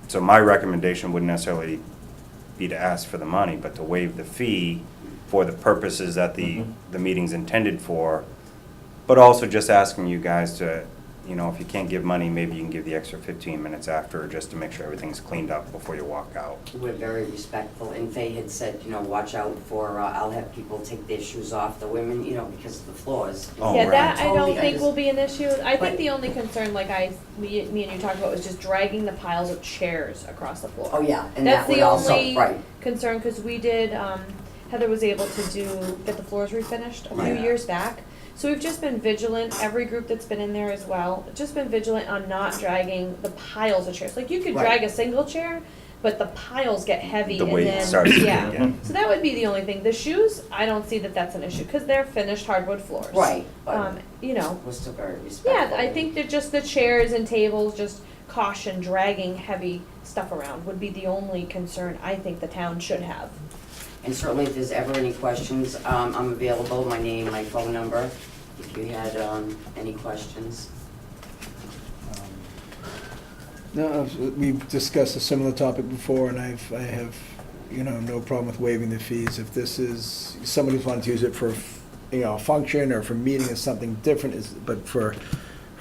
So my recommendation wouldn't necessarily be to ask for the money, but to waive the fee for the purposes that the meeting's intended for, but also just asking you guys to, if you can't give money, maybe you can give the extra 15 minutes after, just to make sure everything's cleaned up before you walk out. We're very respectful, and Faye had said, watch out for, I'll have people take their shoes off, the women, because of the floors. Oh, Yeah, right. that I don't Totally think will be an issue. I think But- the only concern, like me and you talked about, was just dragging the piles of chairs across the floor. Oh, yeah, and That's that would the also, only right, concern, because we did, Heather was able to get the floors refinished a few Right. years back. So we've just been vigilant, every group that's been in there as well, just been vigilant on not dragging the piles of chairs. Like, you could Right. drag a single chair, but the piles get heavy The and weight then, starts to yeah. get- So that would be the only thing. The shoes, I don't see that that's an issue, because they're finished hardwood floors. right, but We're still very respectful. Yeah, I think that just the chairs and tables, just caution dragging heavy stuff around would be the only concern I think the town should have. And certainly if there's ever any questions, I'm available, my name, my phone number, if you had any questions. No, we've discussed a similar topic before, and I have, no problem with waiving the fees. If this is, somebody who's wanting to use it for, a function or for meeting is something different, but for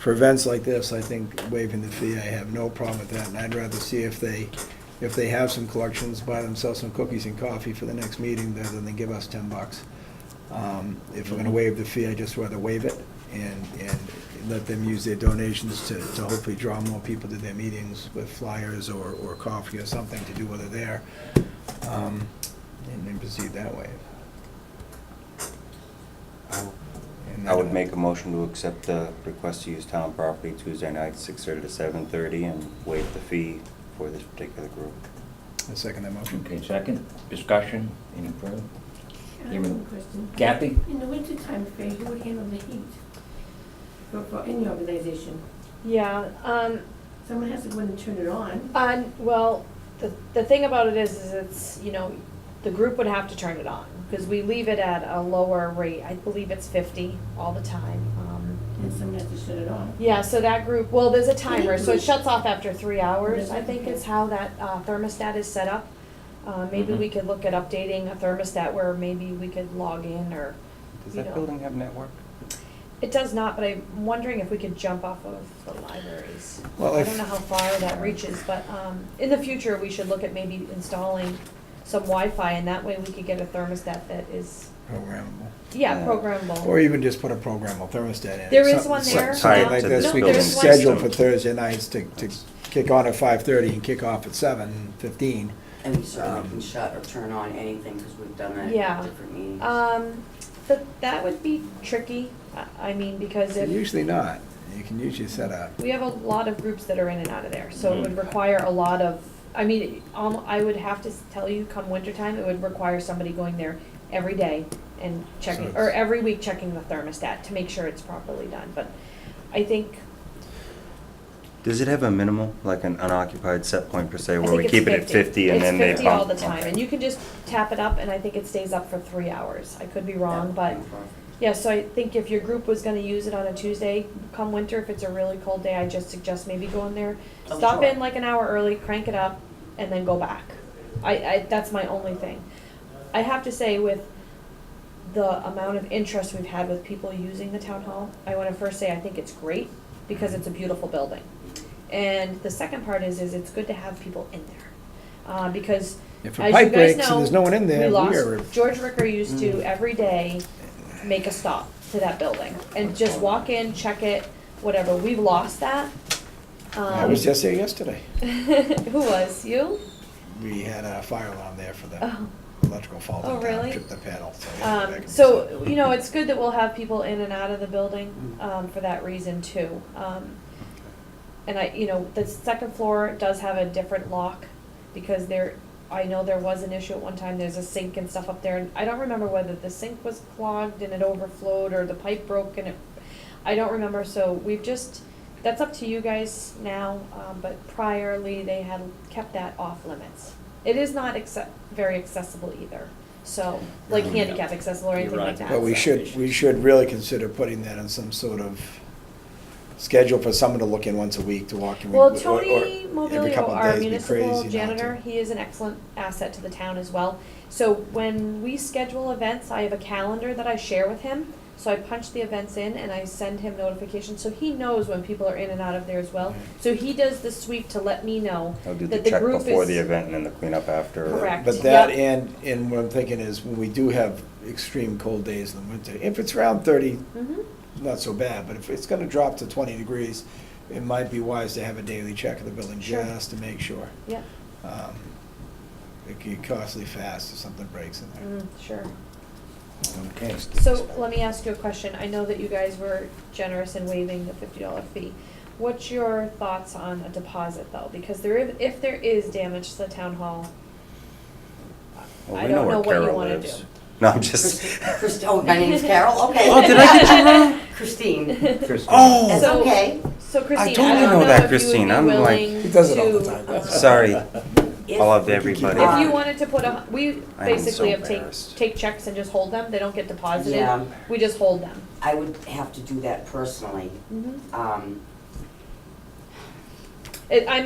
events like this, I think waiving the fee, I have no problem with that. And I'd rather see if they have some collections, buy themselves some cookies and coffee for the next meeting rather than give us $10. If we're gonna waive the fee, I'd just rather waive it and let them use their donations to hopefully draw more people to their meetings with flyers or coffee or something to do while they're there. And then proceed that way. I would make a motion to accept the request to use town property Tuesday night, 6:30 to 7:30, and waive the fee for this particular group. I second that motion. Okay, second, discussion, any further? I have one question. Kathy? In the wintertime fair, who would handle the heat for any organization? Yeah, Someone has to go in and turn it on. well, the thing about it is it's, the group would have to turn it on, because we leave it at a lower rate. I believe it's 50 all the time. And someone has to shut it off. Yeah, so that group, well, there's a timer, so it please- shuts off after 3 hours, I Okay. think is how that thermostat is set up. Maybe we could look at updating a thermostat where maybe we could log in or, Does you that know. building have network? It does not, but I'm wondering if we could jump off of the libraries. Well, I if- don't know how far that reaches, but in the future, we should look at maybe installing some Wi-Fi, and that way we could get a thermostat that is, Programmable. yeah, Yeah. programmable. Or even just put a programmable thermostat in. There is Some- one some- there Something now. like No, this, we there's can one schedule still. for Thursday nights to kick on at 5:30 and kick off at 7:15. And we certainly can shut or turn on anything, because we've done that Yeah. at different meetings. But that would be tricky, I mean, because if, Usually not. You can usually set up. we have a lot of groups that are in and out of there, so it would require a lot of, I mean, I would have to tell you, come wintertime, it would require somebody going there every day and checking, So or every week checking the thermostat to make sure it's properly done, but I think, Does it have a minimal, like an unoccupied set point per se, I where think we it's keep it at 50 and then they It's pump? 50 all the time, Okay. and you can just tap it up, and I think it stays up for 3 hours. I could be wrong, but, yeah, so I think if your group was gonna use it on a Tuesday, come winter, if it's a really cold day, I just suggest maybe going there. Oh, Stop sure. in like an hour early, crank it up, and then go back. That's my only thing. I have to say, with the amount of interest we've had with people using the town hall, I wanna first say I think it's great, because it's a beautiful building. And the second part is it's good to have people in there. Because, If as a you pipe guys breaks and know, there's no one in there, we we lost, are. George Ricker used to every day make a stop to that building and just walk in, check it, whatever. We've lost that. I was just there yesterday. Who was? You? We had a fire alarm there for the Oh. electrical fault. Oh, in town, really? Tripped the panel. So we had to go back and So, fix it. it's good that we'll have people in and out of the building, for that reason too. And the second floor does have a different lock, because I know there was an issue at one time, there's a sink and stuff up there, and I don't remember whether the sink was clogged and it overflowed, or the pipe broke and I don't remember, so that's up to you guys now, but priorly, they had kept that off limits. It is not very accessible either, so, like handicap accessible or anything You're like right. that. But we should really consider putting that on some sort of schedule for someone to look in once a week to walk in. Well, or Tony every Mobilio, couple of our days, be municipal crazy not janitor, to. he is an excellent asset to the town as well. So when we schedule events, I have a calendar that I share with him. So I punch the events in and I send him notifications, so he knows when people are in and out of there as well. So he does the sweep to let me know I'll do the that the check group before is. the event and then the cleanup after. Correct. But that Yep. and what I'm thinking is, when we do have extreme cold days in the winter, if it's around 30, Mhm. not so bad, but if it's gonna drop to 20 degrees, it might be wise to have a daily check of the building Sure. just to make sure. Yep, It can get costly fast if something breaks in there. sure. Okay. So let me ask you a question. I know that you guys were generous in waiving the $50 fee. What's your thoughts on a deposit though? Because if there is damage to the town hall, Well, I we know don't where know what you Carol wanna lives. do. No, I'm just, Oh, my name's Carol, okay. Oh, did I get you wrong? Christine. Christine. Oh, That's So- okay. So Christine, totally I don't know know that, if Christine. you would I'm be like- willing to. He does it all the time. sorry. I'll have keep everybody. it. If you wanted to put we I am basically so have embarrassed. take checks and just hold them, they don't get deposited, Yeah. we just hold them. I would have to do that personally. I'm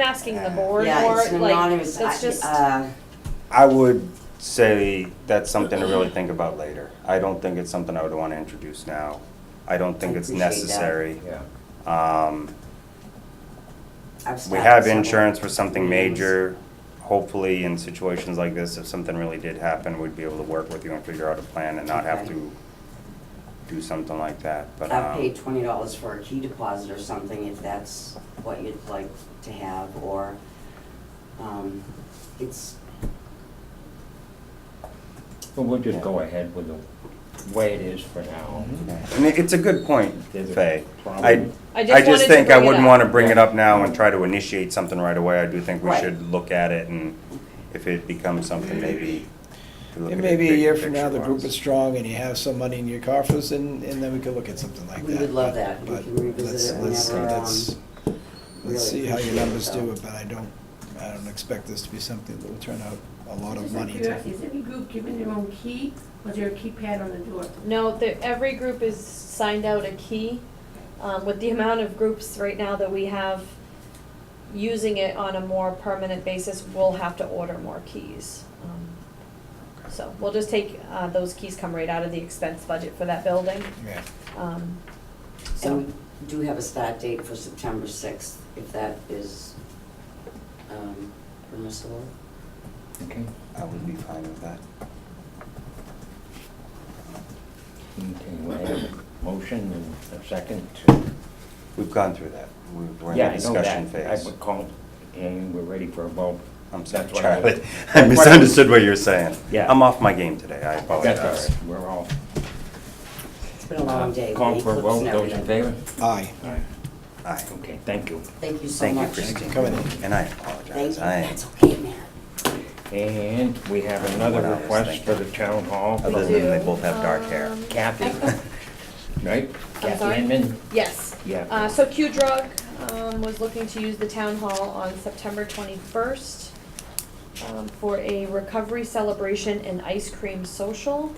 asking the board Yeah, more, it's an like, anonymous, that's just, I would say that's something to really think about later. I don't think it's something I would want to introduce now. I don't think I it's appreciate that. necessary. Yeah. I've We started have several insurance for something meetings. major. Hopefully, in situations like this, if something really did happen, we'd be able to work with you and figure out a plan and not have Okay. to do something like that, but, I've paid $20 for a key deposit or something, if that's what you'd like to have, or, it's, But we'll just go ahead with the way it is for now. and it's a good point, There's a Faye. problem. I just I just wanted to think I bring it wouldn't up. want to bring it up now and try to initiate something right away. I do think we Right. should look at it, and if it becomes something, maybe. we look And at it maybe a big year from now, the group picture-wise. is strong and you have some money in your coffers and then we could look at something like that. We would love But- that. We but can revisit it let's- whenever, let's really see how your appreciate it, numbers do though. it, but I don't expect this to be something that will turn out a lot of Just out money to. curiosity, is every group given their own key, or is there a keypad on the door? No, every group is signed out a key. With the amount of groups right now that we have using it on a more permanent basis, we'll have to order more keys. So we'll just take, those keys come right out of the expense budget for that building. Yeah. So, And we do have a start date for September 6th, if that is permissible. Okay. I would be fine with that. Okay, we have a motion and a second. We've gone through that. We're in Yeah, the I know discussion that. I phase. would call, and we're ready for a vote. I'm sorry, That's what I Charlie. would- I that's what I misunderstood what you were saying. Yeah. I'm off my game today. I That's all apologize. right, we're all. It's been a long day. Call with for a eclipse vote, and those in everything. favor? Aye. Aye. Okay, thank you. Thank you so Thank you, much. Christine. Coming in. And I Thank apologize. you, I, that's okay, man. And we have another What I was request for thinking. the town hall. other than they both have dark hair. Kathy, right? I'm Kathy sorry? Inman? yes. Yeah. So Q-Drug, was looking to use the town hall on September 21st, for a recovery celebration and ice cream social.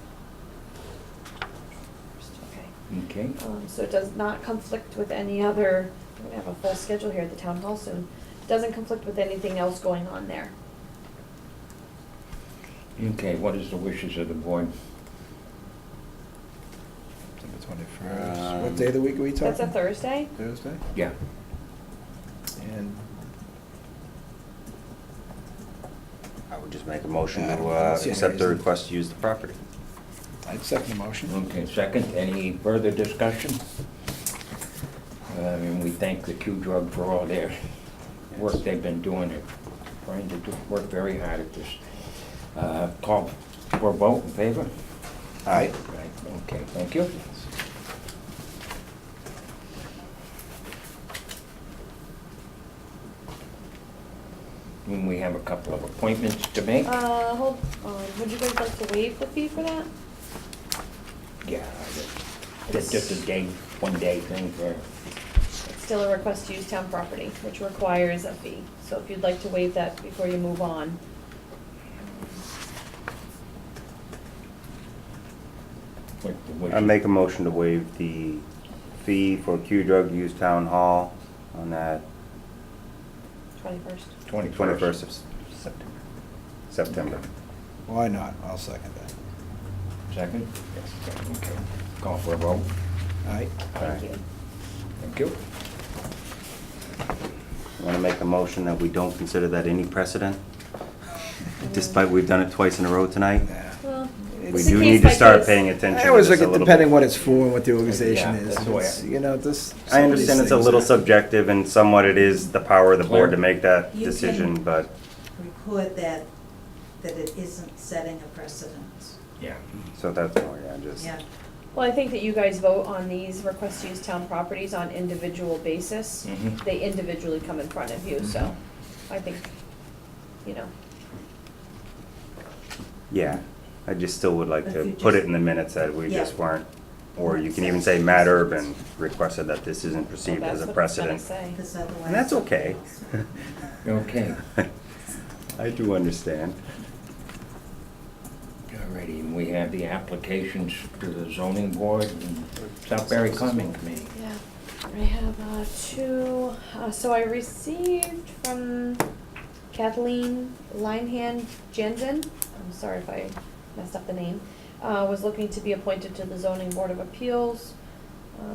Okay. Okay, So it does not conflict with any other, we're gonna have a full schedule here at the town hall soon. Doesn't conflict with anything else going on there. okay, what is the wishes of the board? September 21st. What day of the week are we talking? That's a Thursday? Thursday? Yeah. And I would just make a motion Yeah, I to don't see any accept the reason. request to use the property. I'd second the motion. Okay, second, any further discussion? And we thank the Q-Drug for all their work they've been doing, trying to work very hard at this. Call for a vote in favor? Aye. Right, okay, thank you. And we have a couple of appointments to make. Hold on, would you guys like to waive the fee for that? Yeah, that's just a day, 1 day thing for, It's still a request to use town property, which requires a fee. So if you'd like to waive that before you move on. I make a motion to waive the fee for Q-Drug Use Town Hall on that 21st. 21st of September. Why not? I'll second that. Second? Yes. Okay. Call for a vote. Aye. Thank you. Thank you. Want to make a motion that we don't consider that any precedent, despite we've done it twice in a row tonight? Yeah. Well, We it's a do case need to by start case. paying attention I to always this look a at little depending bit. what it's for and what the organization Yeah, is. that's the way It's, you know, this. I some of understand these it's a things little are- subjective and somewhat it is the power of the board to make that You decision, can- but Record that it isn't setting a precedent. Yeah. so that's more, yeah, just. Yeah. Well, I think that you guys vote on these requests to use town properties on individual basis. Mhm. They individually come in front of you, so I think, you know, Yeah, I just still would like If to you put it just- in the minutes that we Yeah. just weren't, or you can even say Matt Urban requested that this isn't well, perceived that's as a what it's gonna precedent. say. Because otherwise. And that's okay. Okay. I do understand. Alrighty, and we have the applications to the zoning board and Southbury Common Committee. Yeah, I have two, so I received from Kathleen Linehan Jensen, I'm sorry if I messed up the name, was looking to be appointed to the zoning board of appeals,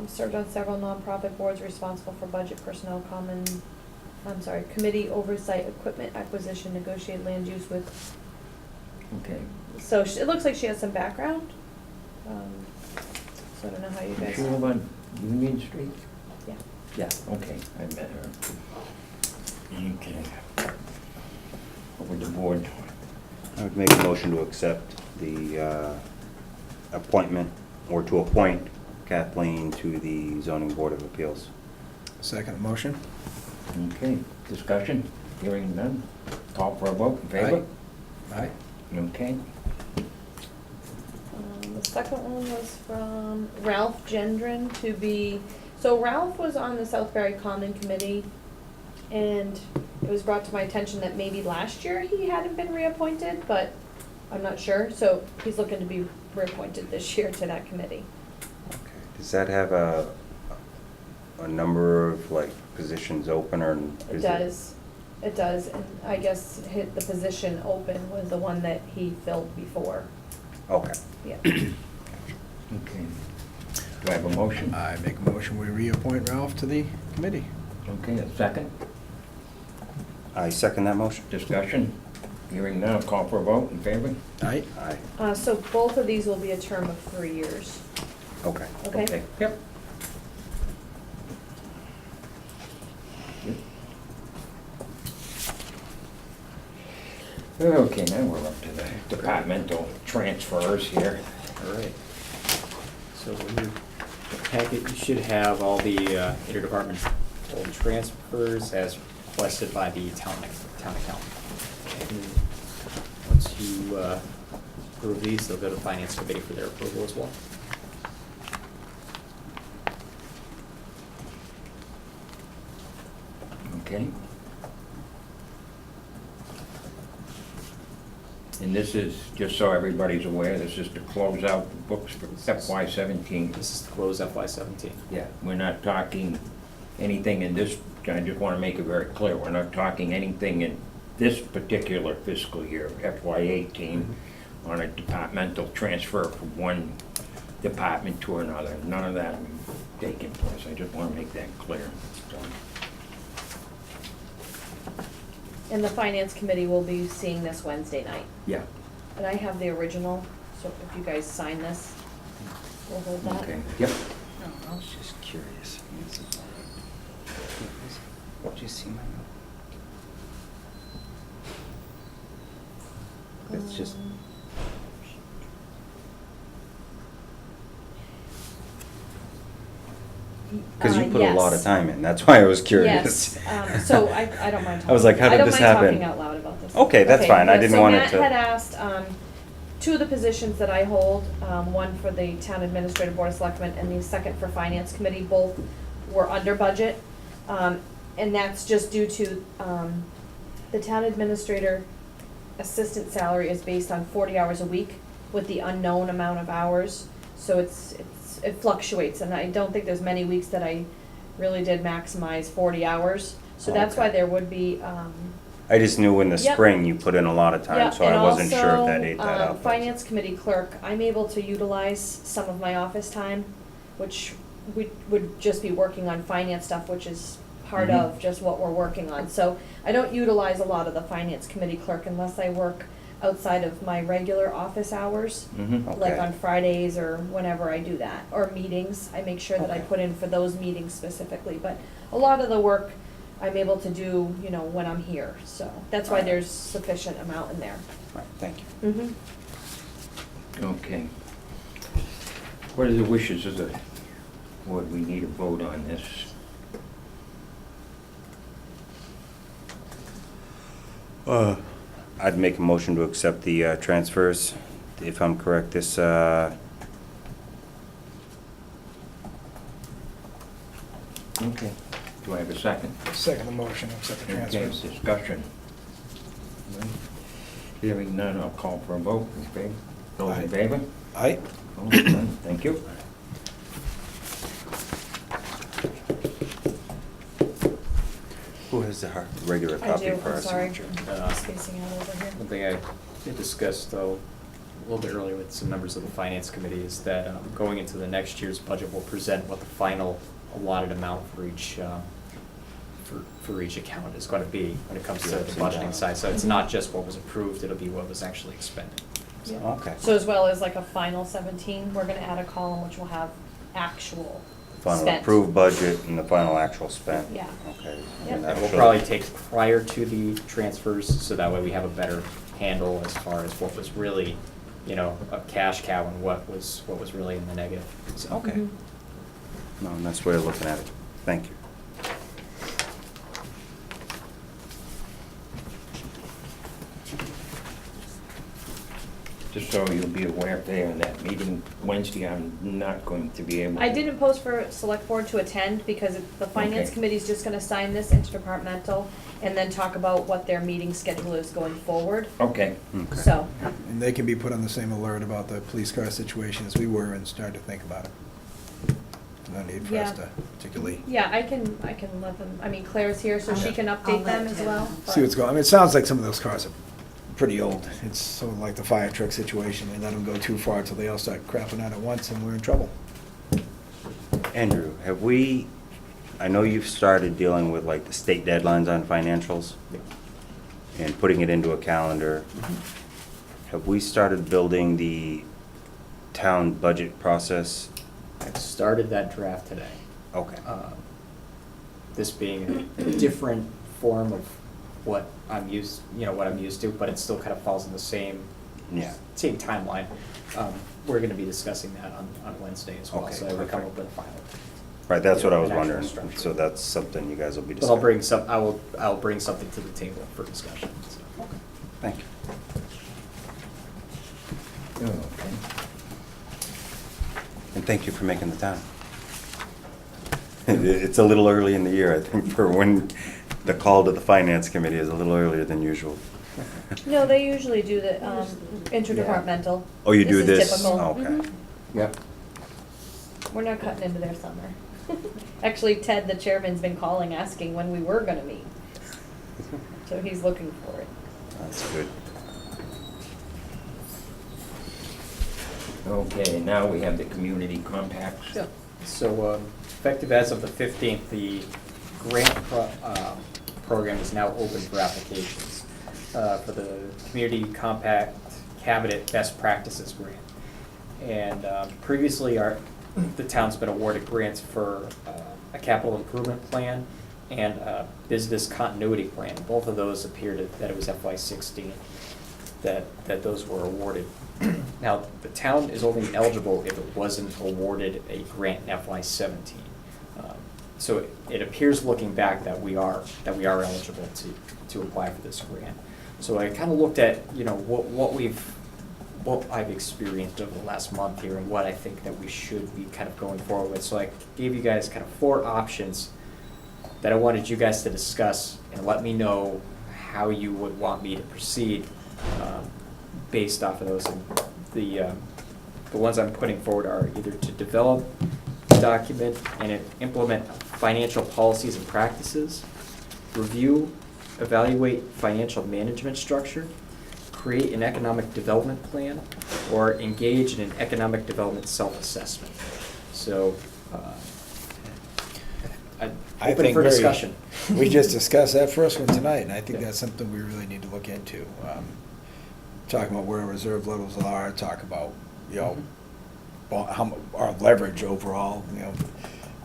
served on several nonprofit boards responsible for budget, personnel, committee oversight, equipment acquisition, negotiate land use with, Okay. so it looks like she has some background. So I don't know how you guys. She live on Union Street? Yeah. Yeah, okay, I met her. Okay. What would the board, I would make a motion to accept the appointment, or to appoint Kathleen to the zoning board of appeals. Second motion? okay, discussion, hearing none, call for a vote, in favor? Aye. Okay, The second one was from Ralph Gendron to be, so Ralph was on the Southbury Common Committee, and it was brought to my attention that maybe last year he hadn't been reappointed, but I'm not sure, so he's looking to be reappointed this year to that committee. Okay. Does that have a number of like positions open, or? It does, and I guess the position open was the one that he filled before, Okay. yeah. okay. Do I have a motion? I make a motion, we reappoint Ralph to the committee. Okay, a second, I second that motion. discussion, hearing none, call for a vote, in favor? Aye. Aye. So both of these will be a term of 3 years, Okay. okay? Yep. Okay, now we're up to the departmental transfers here. All right. So in your packet, you should have all the interdepartmental transfers as requested by the town accountant. And once you approve these, they'll go to the finance committee for their approval as well. Okay. And this is, just so everybody's aware, this is to close out the books for FY17. This is to close FY17. Yeah, we're not talking anything in this, I just want to make it very clear, we're not talking anything in this particular fiscal year, FY18, on a departmental transfer from one department to another. None of that taking place. I just want to make that clear. So, And the finance committee will be seeing this Wednesday night. yeah, And I have the original, so if you guys sign this, we'll hold that. okay, yep. No, I was just curious. Did you see my note? It's just, because you put a lot of yes. time in, that's why I was curious. Yes, so I don't mind talking. I was like, how did this happen? I don't mind talking out loud about this. Okay, that's fine. I yeah, didn't want it So to- Matt had asked, two of the positions that I hold, one for the Town Administrative Board of Selectmen and the second for Finance Committee, both were under budget. And that's just due to, the Town Administrator assistant salary is based on 40 hours a week with the unknown amount of hours. So it fluctuates, and I don't think there's many weeks that I really did maximize 40 hours. So that's why Okay. there would be, I just knew in the Yep. spring you put in a lot of time, yeah, so I and wasn't sure if also, that ate that up. Finance Committee clerk, I'm able to utilize some of my office time, which would just be working on finance stuff, which is part Mhm. of just what we're working on. So I don't utilize a lot of the Finance Committee clerk unless I work outside of my regular office hours, Mhm. like Okay. on Fridays or whenever I do that, or meetings. I make sure that I Okay. put in for those meetings specifically, but a lot of the work I'm able to do, when I'm here, so that's why there's sufficient amount in there. Right, thank you. Mm-hmm. Okay. What are the wishes of the board? We need a vote on this. I'd make a motion to accept the transfers, if I'm correct, this, Okay. Do I have a second? Second motion, accept the Okay, transfers. discussion. Hearing none, I'll call for a vote. In favor? Those Aye. in favor? Aye. Opposed? None. Thank you. Who has the regular I copy do, for our I'm sorry, signature? I'm spacing out over here. One thing I did discuss, though, a little bit earlier with some members of the finance committee is that going into the next year's budget, we'll present what the final allotted amount for each, for each account is going to be when it comes to the Ups and budgeting downs. side. So it's not just what was approved, it'll be what was actually expended. So- Yeah. Okay. So as well as like a final 17, we're gonna add a column which will have actual Final spent. approved budget and the final actual spent? Yeah. Okay. Yep. And that'll We'll show- probably take prior to the transfers, so that way we have a better handle as far as what was really, you know, a cash cow and what was really in the negative. So- Okay. Mhm. No, that's the way of looking at it. Thank you. Just so you'll be aware, if they're in that meeting Wednesday, I'm not going to be able to. I didn't post for select board to attend because the finance Okay. committee's just gonna sign this interdepartmental and then talk about what their meeting schedule is going forward. Okay. Okay. So, And they can be put on the same alert about the police car situation as we were and start to think about it. No need for us Yeah. to particularly yeah, I can let them, I mean, Claire's here, so she I'll- can I'll update let them as Ted well. know. but- see what's going on. I mean, it sounds like some of those cars are pretty old. It's sort of like the fire truck situation. They let them go too far till they all start crapping out at once and we're in trouble. Andrew, have we, I know you've started dealing with like the state deadlines on financials and putting it into a calendar. Have we started building the town budget process? I've started that draft today. Okay. This being a different form of what I'm used to, but it still kind of falls in the same Yeah. timeline. We're gonna be discussing that on Wednesday as well, Okay, so that we come perfect. up with a final. Right, that's what I was An actual wondering. structure. So that's something you guys will be But discussing. I'll bring something to the table for discussion, so. Thank you. Oh, okay. And thank you for making the time. It's a little early in the year, I think, for when the call to the finance committee is a little earlier than usual. No, they usually do the interdepartmental. Oh, you do is this? typical. Okay. Mhm. Yep. We're not cutting into their summer. Actually, Ted, the chairman's been calling, asking when we were gonna meet. So he's looking for it. That's good. Okay, now we have the community compacts. So, effective as of the 15th, the grant program is now open for applications for the Community Compact Cabinet Best Practices Grant. And previously, the town's been awarded grants for a capital improvement plan and a business continuity plan. Both of those appeared that it was FY16 that those were awarded. Now, the town is only eligible if it wasn't awarded a grant in FY17. So it appears, looking back, that we are eligible to apply for this grant. So I kind of looked at, you know, what I've experienced over the last month here and what I think that we should be kind of going forward with. So I gave you guys kind of 4 options that I wanted you guys to discuss and let me know how you would want me to proceed based off of those. And the ones I'm putting forward are either to develop, document, and implement financial policies and practices, review, evaluate financial management structure, create an economic development plan, or engage in an economic development self-assessment. So, I'm I open think for very- discussion. We just discussed that first one tonight, and I think that's something we really need to look into. Talking about where our reserve levels are, talk about, you know, our leverage overall, you know,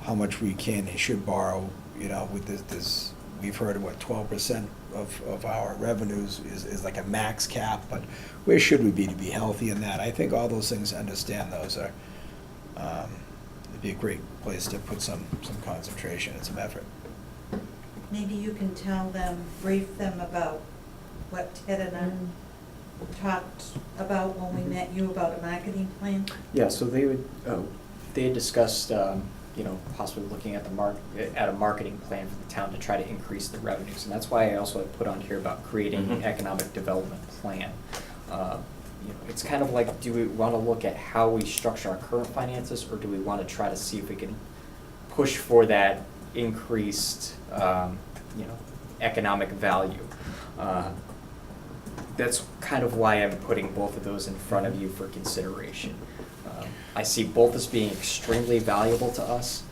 how much we can, and should borrow, you know, with this, we've heard of what, 12% of our revenues is like a max cap, but where should we be to be healthy in that? I think all those things, understand those are, it'd be a great place to put some concentration and some effort. Maybe you can tell them, brief them about what Ted and I talked about when we met you about a marketing plan. Yeah, so they had discussed possibly looking at at a marketing plan for the town to try to increase the revenues. And that's why I also put on here about creating an economic development plan. It's kind of like, do we want to look at how we structure our current finances, or do we want to try to see if we can push for that increased, economic value? That's kind of why I'm putting both of those in front of you for consideration. I see both as being extremely valuable to us,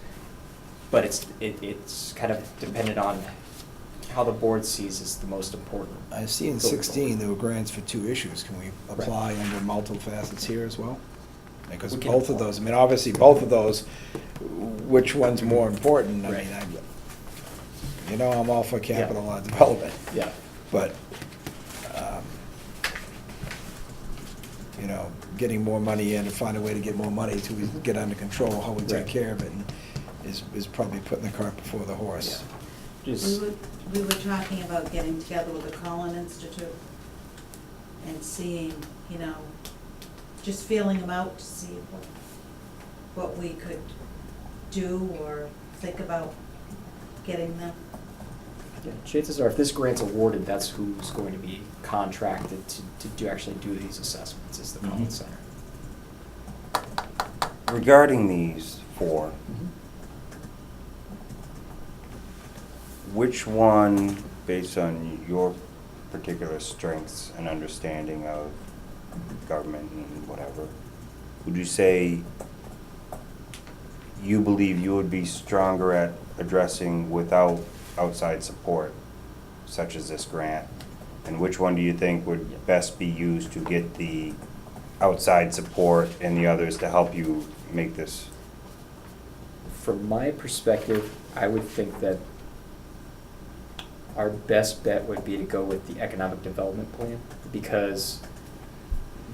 but it's kind of dependent on how the board sees is the most important. I see in 16, there were grants for 2 issues. Can we apply under multiple facets here as well? Because We can both of apply. those, I mean, obviously, both of those, which one's more important? I Right. mean, I'm all for capital development, Yeah. but, getting more money in and find a way to get more money till we get under control, how we take Right. care of it, is probably putting the cart before the horse. Just, We were talking about getting together with the Collin Institute and seeing, just feeling them out to see what we could do or think about getting them. yeah, chances are, if this grant's awarded, that's who's going to be contracted to actually do these assessments, is the Collins Center. Regarding these 4, which one, based on your particular strengths and understanding of government and whatever, would you say you believe you would be stronger at addressing without outside support, such as this grant? And which one do you think would best be used to get the outside support and the others to help you make this? From my perspective, I would think that our best bet would be to go with the economic development plan, because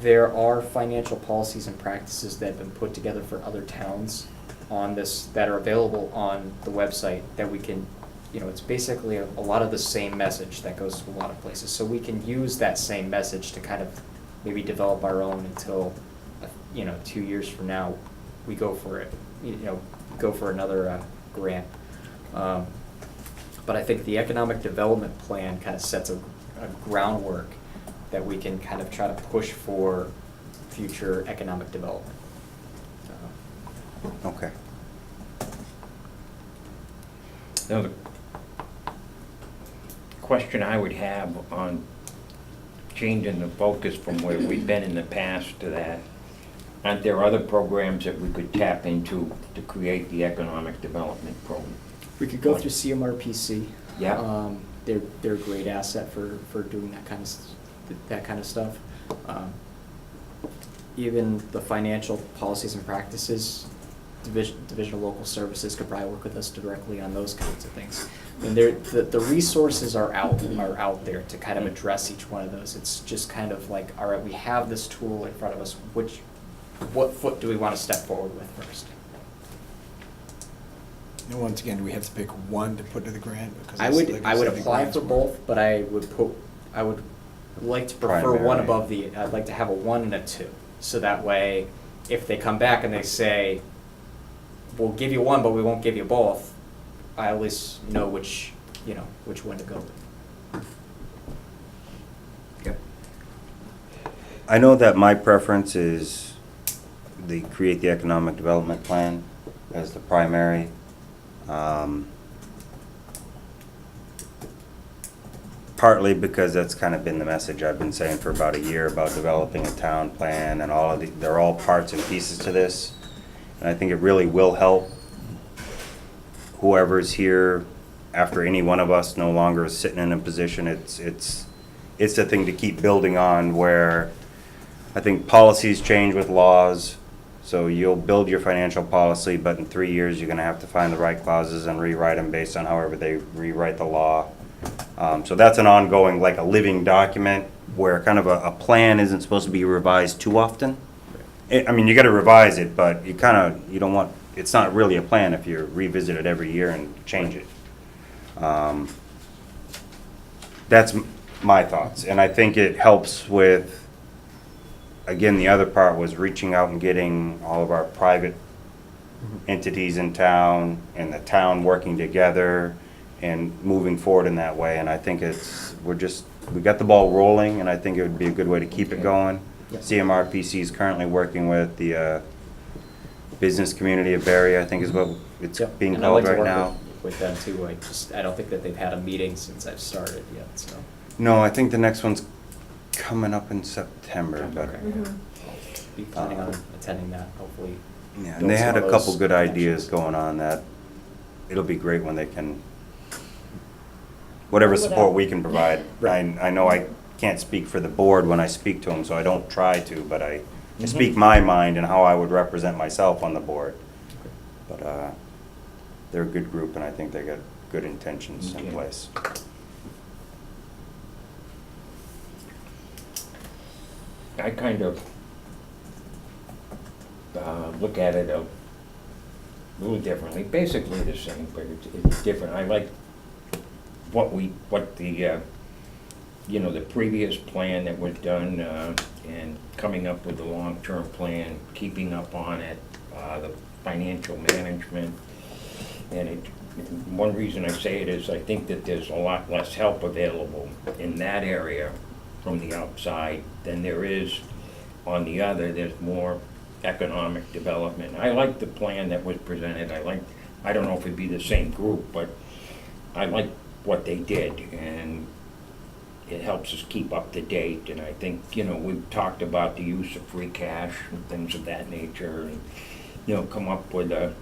there are financial policies and practices that have been put together for other towns on this, that are available on the website, that we can, it's basically a lot of the same message that goes to a lot of places. So we can use that same message to kind of maybe develop our own until, 2 years from now, we go for it, go for another grant. But I think the economic development plan kind of sets a groundwork that we can kind of try to push for future economic development. Okay. Now, the question I would have on changing the focus from where we've been in the past to that, aren't there other programs that we could tap into to create the economic development program? We could go through CMRPC. Yeah. They're a great asset for doing that kind of stuff. Even the financial policies and practices, Division of Local Services could probably work with us directly on those kinds of things. And the resources are out there to kind of address each one of those. It's just kind of like, all right, we have this tool in front of us. What foot do we want to step forward with first? And once again, do we have to pick one to put to the grant? Because I it's, would like you said, the apply grants for were- both, but I would like to prefer one Primary. above I'd like to have a 1 and a 2. So that way, if they come back and they say, we'll give you one, but we won't give you both, I at least know which one to go with. Yep. I know that my preference is create the economic development plan as the primary. Partly because that's kind of been the message I've been saying for about a year about developing a town plan, and they're all parts and pieces to this. And I think it really will help whoever's here after any one of us no longer is sitting in a position. It's the thing to keep building on, where I think policies change with laws. So you'll build your financial policy, but in 3 years, you're gonna have to find the right clauses and rewrite them based on however they rewrite the law. So that's an ongoing, like a living document, where kind of a plan isn't supposed to be revised too often. I mean, you gotta revise it, but you don't want, it's not really a plan if you revisit it every year and change it. That's my thoughts, and I think it helps with, again, the other part was reaching out and getting all of our private entities in town and the town working together and moving forward in that way. And I think we got the ball rolling, and I think it would be a good way to keep it going. Yep. CMRPC is currently working with the business community of Barry, I think is what it's Yep. being And I'd like called to right work now. with them too. I don't think that they've had a meeting since I've started yet, so. No, I think the next one's coming up in September, but, Okay. Mhm. I'll be planning on attending that, hopefully. yeah, build and they some had of a couple those good ideas connections. going on that it'll be great when they can, whatever support we can provide. I know I can't speak for the board when I speak to them, so I don't try to, but I speak my mind and how I would represent myself on the board. But they're a good group, and I think they got good intentions in Okay. place. I kind of look at it a little differently, basically the same, but it's different. I like what the, the previous plan that was done, and coming up with the long-term plan, keeping up on it, the financial management. And one reason I say it is I think that there's a lot less help available in that area from the outside than there is on the other. There's more economic development. I like the plan that was presented. I don't know if it'd be the same group, but I like what they did, and it helps us keep up to date. And I think, we've talked about the use of free cash and things of that nature, and, come up with a,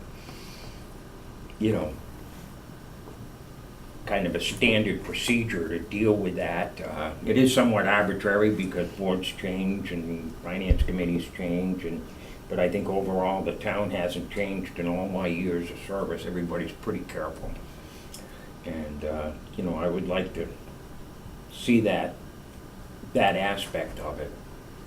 kind of a standard procedure to deal with that. It is somewhat arbitrary because boards change and finance committees change, but I think overall the town hasn't changed in all my years of service. Everybody's pretty careful. And, I would like to see that aspect of it.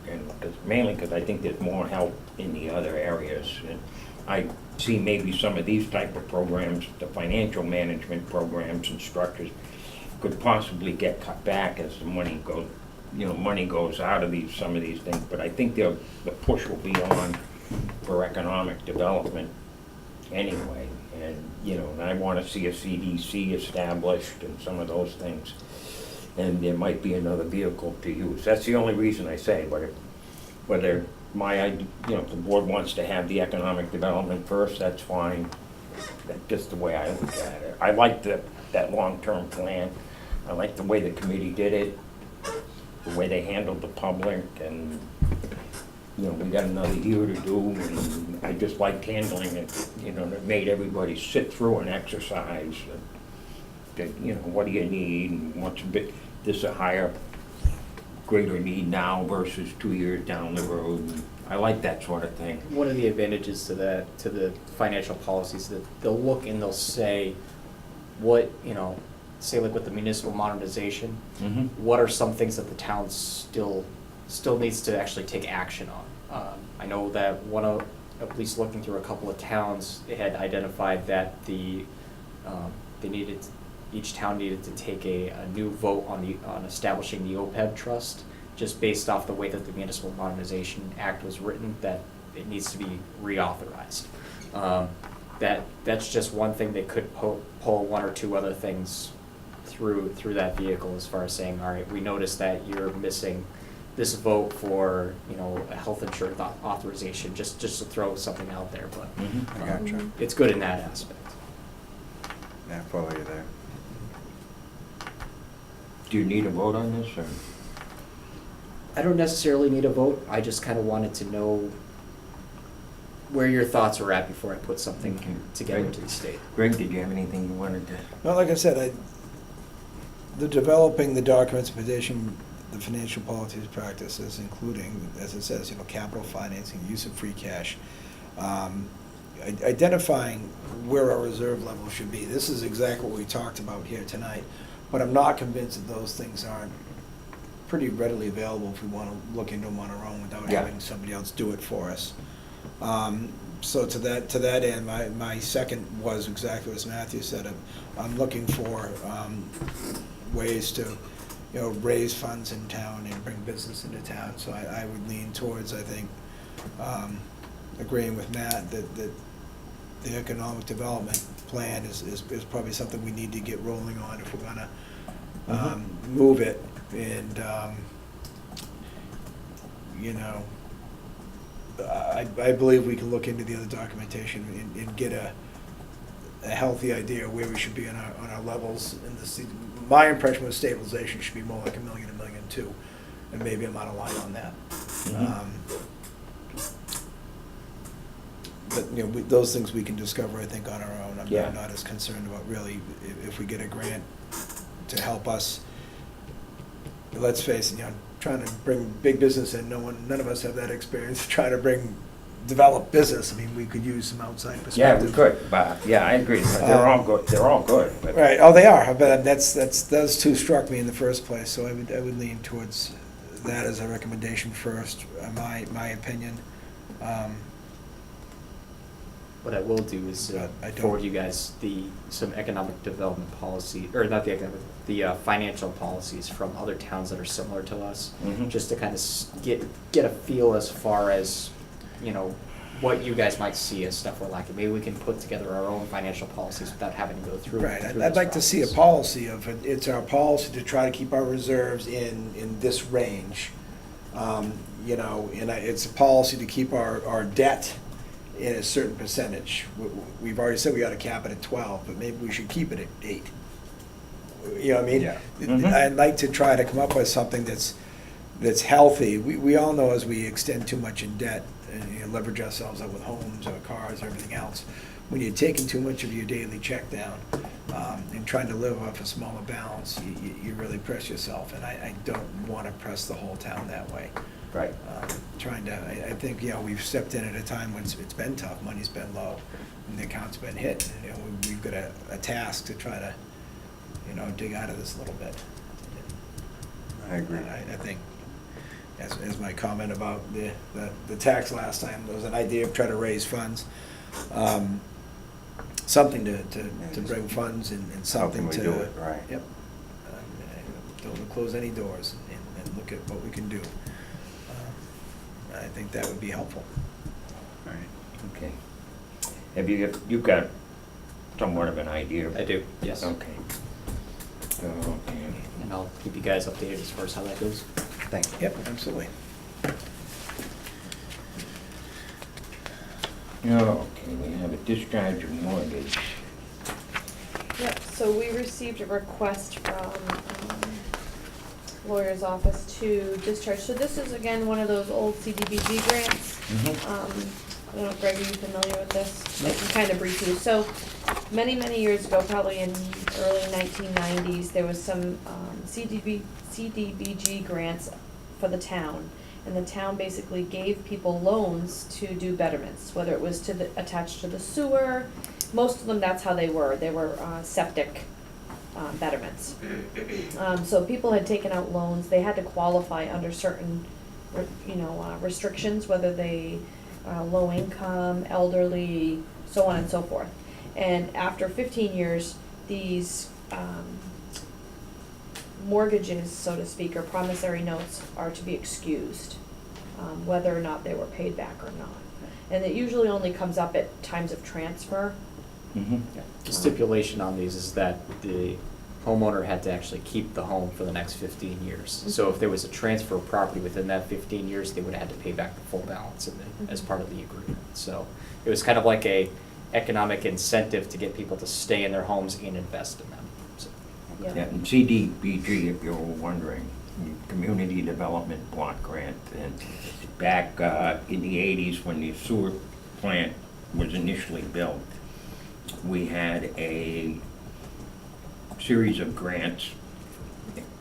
And mainly because I think there's more help in the other areas. And I see maybe some of these type of programs, the financial management programs and structures, could possibly get cut back as the money goes out of some of these things. But I think the push will be on for economic development anyway. And I want to see a CDC established and some of those things. And there might be another vehicle to use. That's the only reason I say, but whether if the board wants to have the economic development first, that's fine. That's just the way I look at it. I like that long-term plan. I like the way the committee did it, the way they handled the public, and, we got another year to do, and I just liked handling it, that made everybody sit through an exercise. That, what do you need, and what's this a greater need now versus 2 years down the road. I like that sort of thing. One of the advantages to the financial policies that they'll look and they'll say, what, say like with the municipal modernization, Mm-hmm. what are some things that the town still needs to actually take action on? I know that at least looking through a couple of towns, it had identified that each town needed to take a new vote on establishing the OPEB trust, just based off the way that the Municipal Modernization Act was written, that it needs to be reauthorized. That's just one thing that could pull one or two other things through that vehicle, as far as saying, all right, we noticed that you're missing this vote for, a health insurance authorization, just to throw something out there, but Mm-hmm. I gotcha. it's good in that aspect. Yeah, follow you there. Do you need a vote on this, or? I don't necessarily need a vote, I just kind of wanted to know where your thoughts were at before I put something Okay. together Great. to the state. Greg, did you have anything you wanted to? Well, like I said, the developing the documents of position, the financial policies practices, including, as it says, capital financing, use of free cash, identifying where our reserve level should be. This is exactly what we talked about here tonight, but I'm not convinced that those things aren't pretty readily available if we want to look into them on our own without Yeah. having somebody else do it for us. So to that end, my second was exactly as Matthew said. I'm looking for ways to, raise funds in town and bring business into town. So I would lean towards, I think, agreeing with Matt that the economic development plan is probably something we need to get rolling on if we're gonna move it. And, you know, I believe we can look into the other documentation and get a healthy idea of where we should be on our levels. And my impression was stabilization should be more like $1 million, $1.2 million, and maybe I'm out of line on that. But, you know, those things we can discover, I think, on our own. Yeah. I'm not as concerned about really if we get a grant to help us. Let's face it, you know, trying to bring big business in, none of us have that experience, trying to develop business. I mean, we could use some outside Yeah, perspective. we could, but, yeah, I agree, they're all good, but. Right, oh, they are, but those two struck me in the first place, so I would lean towards that as a recommendation first, my opinion. What I will do is But I don't- forward you guys some economic development policy, or not the economic, the financial policies from other towns that are similar to us, Mhm. just to kind of get a feel as far as, you know, what you guys might see as stuff we're lacking. Maybe we can put together our own financial policies without having to go through. Right, through I'd this like to see a process. policy of, it's our policy to try to keep our reserves in this range. You know, and it's a policy to keep our debt in a certain percentage. We've already said we gotta cap it at 12, but maybe we should keep it at 8. You know what I mean? Yeah. Mhm. I'd like to try to come up with something that's healthy. We all know as we extend too much in debt and, you know, leverage ourselves up with homes or cars or everything else, when you're taking too much of your daily check down, and trying to live off a smaller balance, you really press yourself, and I don't wanna press the whole town that way. Right. I think, you know, we've stepped in at a time when it's been tough, money's been low, and the account's been hit, and, you know, we've got a task to try to, you know, dig out of this a little bit. I agree. I think, as my comment about the tax last time, there was an idea of trying to raise funds, something to bring funds and something How to. can we do it, right. Yep. Don't close any doors and look at what we can do. I think that would be helpful. Right. Okay. You've got somewhat of an idea? I do, yes. Okay. Okay. And I'll keep you guys updated as far as how that goes. Thank you. Yep, absolutely. Okay, we have a discharge of mortgage. Yep, so we received a request from lawyer's office to discharge. So this is again one of those old CDBG grants. I don't know, Greg, are you familiar with this? I can kind of brief you. So many, many years ago, probably in early 1990s, there was some CDBG grants for the town. And the town basically gave people loans to do betterments, whether it was attached to the sewer. Most of them, that's how they were. They were septic betterments. So people had taken out loans. They had to qualify under certain, restrictions, whether they low income, elderly, so on and so forth. And after 15 years, these mortgages, so to speak, or promissory notes are to be excused, whether or not they were paid back or not. And it usually only comes up at times of transfer. Mm-hmm. The stipulation on these is that the homeowner had to actually keep the home for the next 15 years. So if there was a transfer of property within that 15 years, they would have had to pay back the full balance as part of the agreement. So it was kind of like a economic incentive to get people to stay in their homes and invest in them. So, Yeah. Yeah, and CDBG, if you're wondering, Community Development Block Grant, and back in the 80s when the sewer plant was initially built, we had a series of grants.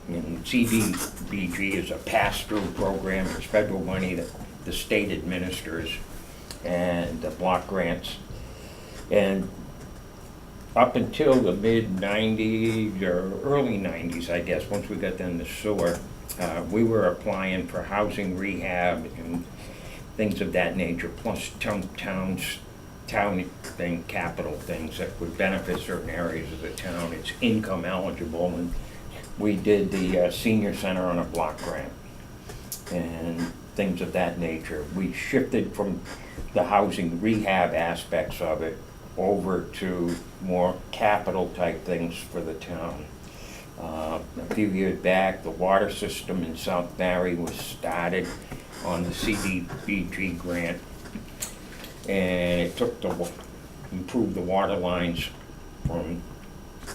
And CDBG is a pass-through program, it's federal money that the state administers, and the block grants. And up until the mid-90s or early 90s, I guess, once we got done the sewer, we were applying for housing rehab and things of that nature, plus town capital things that would benefit certain areas of the town. It's income eligible, and we did the senior center on a block grant and things of that nature. We shifted from the housing rehab aspects of it over to more capital type things for the town. A few years back, the water system in South Barry was started on the CDBG grant. And it took to improve the water lines from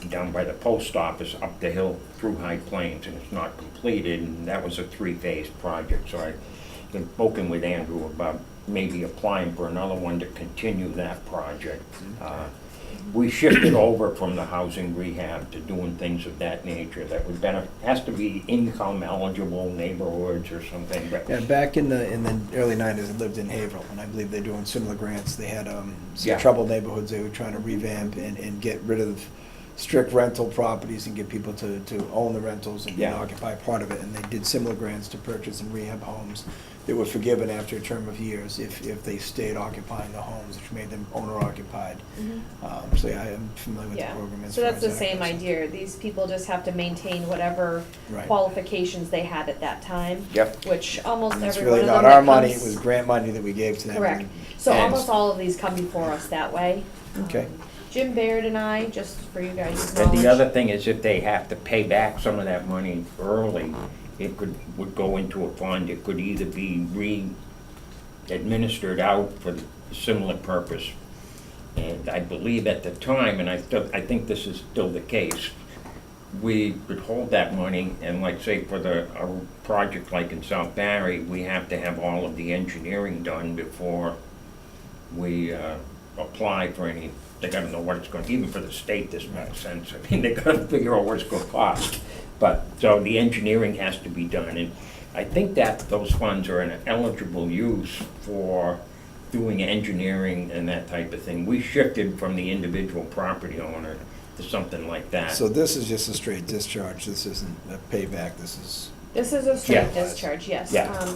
down by the post office up the hill through High Plains, and it's not completed, and that was a 3-phase project. So I've been spoken with Andrew about maybe applying for another one to continue that project. We shifted over from the housing rehab to doing things of that nature that would benefit, has to be income eligible neighborhoods or something, but. Yeah, back in the early 90s, I lived in Haverhill, and I believe they're doing similar grants. They had some Yeah. troubled neighborhoods they were trying to revamp and get rid of strict rental properties and get people to own the rentals and Yeah. occupy part of it. And they did similar grants to purchase and rehab homes that were forgiven after a term of years if they stayed occupying the homes, which made them owner occupied. So yeah, I am familiar with the Yeah, program. as so far that's as the that same goes. idea. These people just have to maintain whatever Right. qualifications they had at that time. Yep. Which almost And it's every one really of them not our that money, it comes- was grant money that we gave to them. Correct. So And- almost all of these come before us that way. Okay. Jim Baird and I, just for you guys' And knowledge. the other thing is if they have to pay back some of that money early, it would go into a fund. It could either be administered out for the similar purpose. And I believe at the time, and I think this is still the case, we would hold that money and like say for a project like in South Barry, we have to have all of the engineering done before we apply for any, they gotta know what it's going, even for the state, this makes sense. I mean, they gotta figure out what it's gonna cost. But, so the engineering has to be done, and I think that those funds are an eligible use for doing engineering and that type of thing. We shifted from the individual property owner to something like that. So this is just a straight discharge, this isn't a payback, this is. This is a straight Yeah. discharge, yes. Yeah.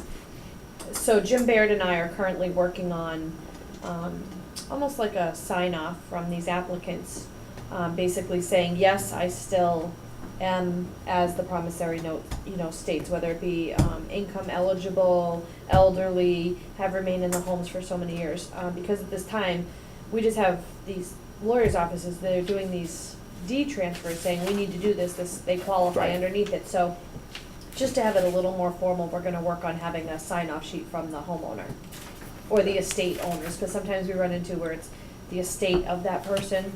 So Jim Baird and I are currently working on, almost like a sign-off from these applicants, basically saying, yes, I still am, as the promissory note, states, whether it be, income eligible, elderly, have remained in the homes for so many years. Because at this time, we just have these lawyers' offices that are doing these deed transfers, saying, we need to do this, they qualify Right. underneath it. So just to have it a little more formal, we're gonna work on having a sign-off sheet from the homeowner or the estate owners, because sometimes we run into where it's the estate of that person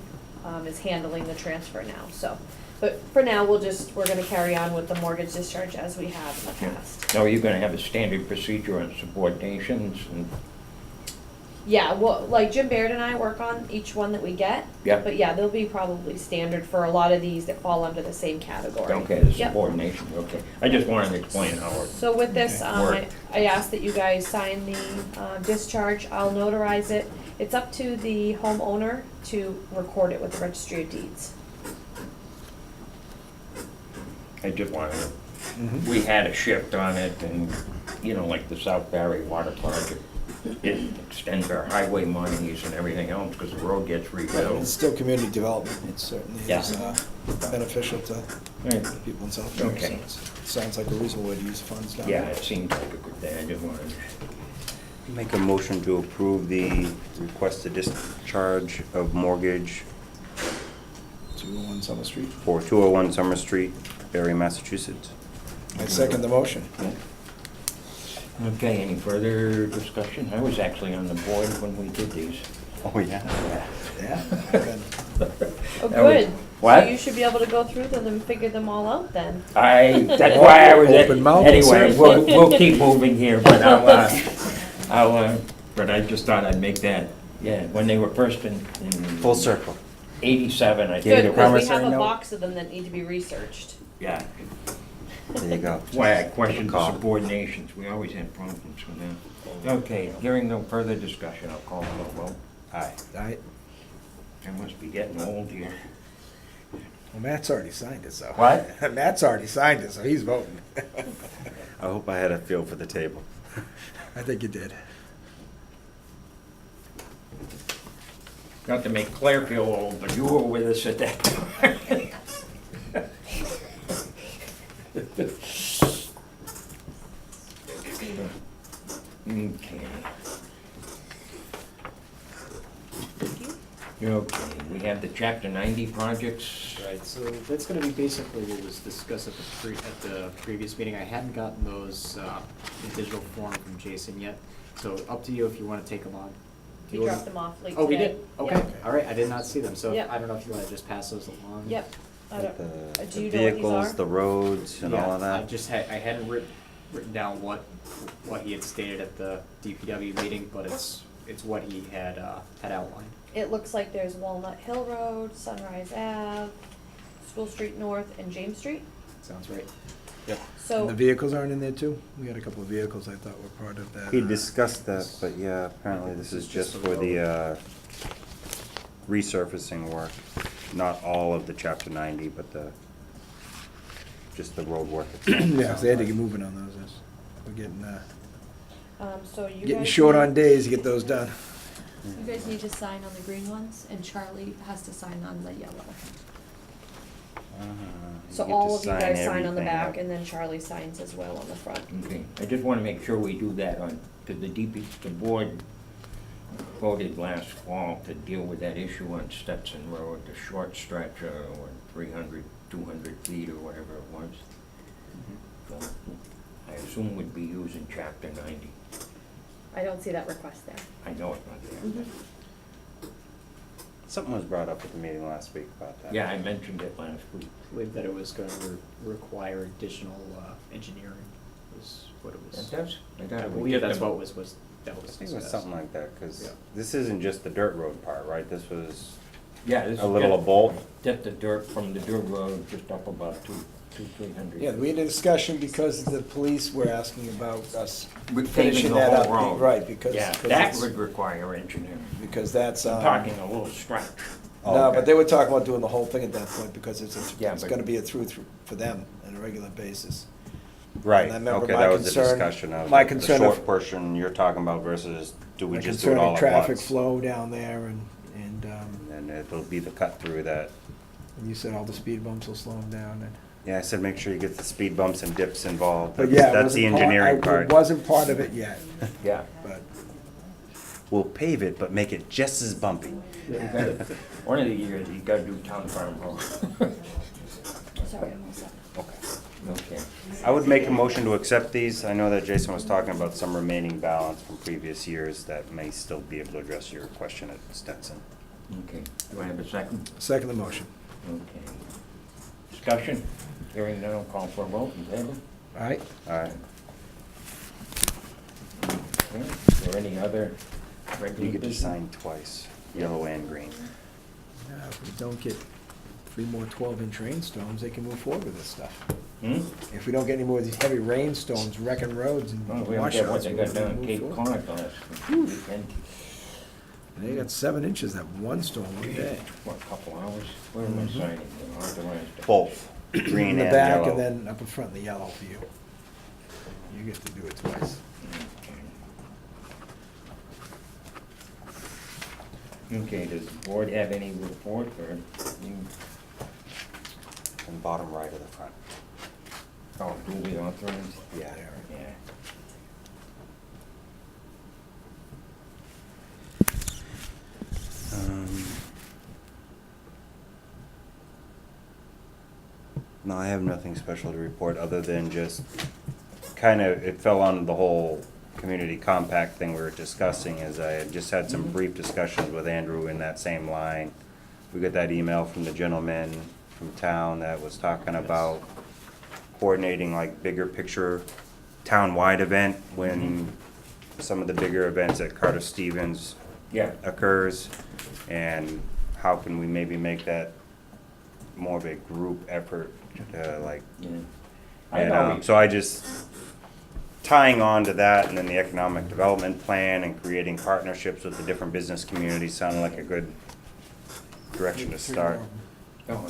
is handling the transfer now, so. But for now, we're gonna carry on with the mortgage discharge as we have in the past. Now, are you gonna have a standard procedure on subordinations and? Yeah, well, like Jim Baird and I work on each one that we get. Yeah. But yeah, they'll be probably standard for a lot of these that fall under the same category. Okay, the Yep. subordination, okay. I just wanted to explain how it. So with this, Okay. I ask that you guys sign the discharge, I'll notarize it. It's up to the homeowner to record it with the registry of deeds. I just wanted to, we had a shift on it and, like the South Barry Water Project, it extends our highway monies and everything else because the road gets It's rebuilt. still community development, it certainly Yeah. is beneficial to Right. people in South Barry. Okay. So it sounds like a reasonable way to use funds down Yeah, there. it seems like a good thing, I just wanted, Make a motion to approve the requested discharge of mortgage 201 Summer Street. for 201 Summer Street, Barry, Massachusetts. I second the motion. okay, any further discussion? I was actually on the board when we did these. Oh, yeah. Yeah. Oh, That was- good. What? So you should be able to go through them and figure them all out then. That's why I was, Open mouth, anyway, sir. we'll keep moving here, but but I just thought I'd make that, yeah, when they were first in. Full circle. 87, I Yeah, think. Good, the because we promissory have a note. box of them that need to be researched. Yeah, There you go. that's why I questioned the Call. subordinations, we always had problems with that. Okay, hearing no further discussion, I'll call for a vote. Aye. Aye. I must be getting old here. Well, Matt's already signed it, so. What? Matt's already signed it, so he's voting. I hope I had a feel for the table. I think you did. Not to make Claire feel old, but you were with us at that time. Okay. Okay, we have the chapter 90 projects. Right, so that's gonna be basically what was discussed at the previous meeting. I hadn't gotten those, in digital form from Jason yet, so up to you if you wanna take them on. He dropped them off late today. Oh, we did? Okay, Yep. all right, I did not see them, so Yep. I don't know if you wanna just pass those along. Yep. I don't, The do you know what these vehicles, are? the roads, and all of Yeah, I that. just I hadn't written down what he had stated at the DPW meeting, but it's what he had outlined. It looks like there's Walnut Hill Road, Sunrise Ave, School Street North, and James Street. Sounds right. Yep. So. And the vehicles aren't in there too? We had a couple of vehicles I thought were part of that. He discussed that, but yeah, apparently this is just for the resurfacing work. Not all of the chapter 90, but just the road work itself. Yeah, 'cause they had to get moving on those. We're getting, So you getting guys short need- on days to get those done. You guys need to sign on the green ones, and Charlie has to sign on the yellow. You So get to all of you guys sign on the everything, back, yep. and then Charlie signs as well on the front. Okay, I just want to make sure we do that on, because the board voted last fall to deal with that issue on Stetson Road, the short stretch, or 300, 200 feet or whatever it was. So, I assume we'd be using chapter 90. I don't see that request there. I know it's not there. Something was brought up at the meeting last week about that. Yeah, I mentioned it last week. I believe that it was gonna require additional engineering, was what it was. That does? I believe that's what was that I was think it was discussed. something like that, because Yeah. this isn't just the dirt road part, right? This was Yeah, this is a little of both. Just the dirt from the dirt road, just up about 300. Yeah, we had a discussion because the police were asking about us With finishing paving the that whole up. road. Right, because. Yeah, 'cause that it's- would require engineering. Because that's, I'm talking a little stretch. Oh, no, okay. but they were talking about doing the whole thing at that point, because Yeah, it's but- gonna be a through for them on a regular basis. Right, And I remember okay, my that was the concern- discussion of my the concern short of- portion you're talking about versus do we My just do it concern all of at traffic once? flow down there, and And it'll be the cut through that, you said all the speed bumps will slow them down, and. yeah, I said make sure you get the speed bumps and dips involved. But yeah, it That's the wasn't engineering It part. wasn't part of it yet, Yeah. but. We'll pave it, but make it just as bumpy. One of the years, you gotta do town farm road. Sorry, I'm all set. Okay. Okay. I would make a motion to accept these. I know that Jason was talking about some remaining balance from previous years that may still be able to address your question at Stetson. Okay, do I have a second? Second the motion. Okay. Discussion? Hearing none, I'll call for a vote in favor. All right? All right. Okay. Is there any other regular You get to business? sign twice, yellow and green. Now, if we don't get 3 more 12-inch rainstorms, they can move forward with this stuff. Hmm? If we don't get any more of these heavy rainstorms wrecking roads and Well, we don't get what washouts, they we're got gonna down in move Cape forward. Cod last weekend. They got 7 inches that one storm one day. What, a couple hours? Where am I Mhm. signing? Authorized it. Both, In green the and back yellow. and then up in front in the yellow for you. You get to do it twice. Okay, does the board have any report or, And bottom right of the front. oh, duly authorized? Yeah. Yeah. No, I have nothing special to report, other than just kind of, it fell on the whole community compact thing we were discussing, as I had just had some brief discussions with Andrew in that same line. We got that email from the gentleman from town that was talking about coordinating like bigger picture town-wide event when some of the bigger events at Carter Stevens Yeah. occurs, and how can we maybe make that more of a group effort, like, Yeah. and so I just, tying on to that, and then the economic development plan and creating partnerships with the different business communities sounded like a good direction to start. Oh,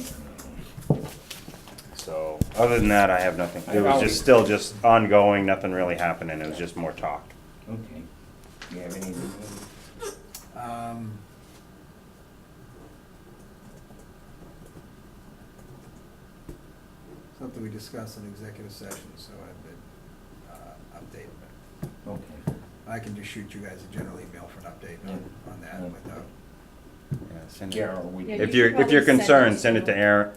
So, other than that, I have nothing. It was always- just, still just ongoing, nothing really happening, it was just more talk. okay. Do you have any? Something we discussed in executive session, so I've been updating it. Okay. I can just shoot you guys a general email for an update on that Yeah. without. Yeah. send Yeah, it. we. Yeah, If you you're, should if you're probably send concerned, it send it to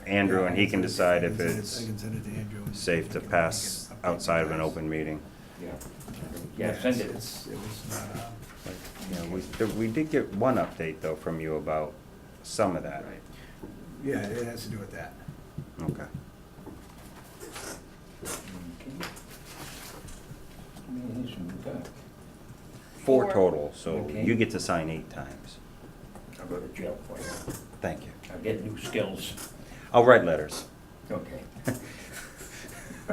Andrew, Yeah, and he can decide if I can it's send it to Andrew. and safe to we can pass update outside of you an guys. open meeting. Yeah, yeah, send it. It was not, Yeah, we did get one update, though, from you about some of that. yeah, it has to do with that. Okay. Okay. How many is we got? 4 total, so Okay. you get to sign 8 times. I'll go to jail for you. Thank you. I'll get new skills. I'll write letters. Okay. I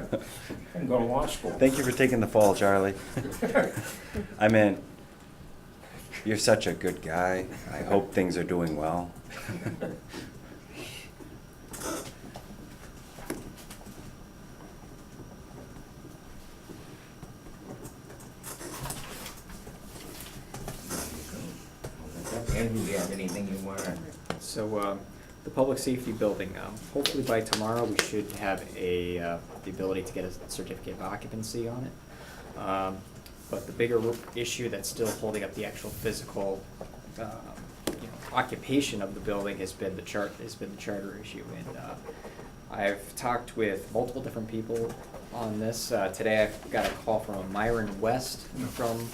can go to law school. Thank you for taking the fall, Charlie. I mean, you're such a good guy. I hope things are doing well. Andrew, do you have anything you want to? So, the public safety building, hopefully by tomorrow, we should have the ability to get a certificate of occupancy on it. But the bigger issue that's still holding up the actual physical, occupation of the building has been the charter issue. And, I've talked with multiple different people on this. Today I've got a call from a Myron West from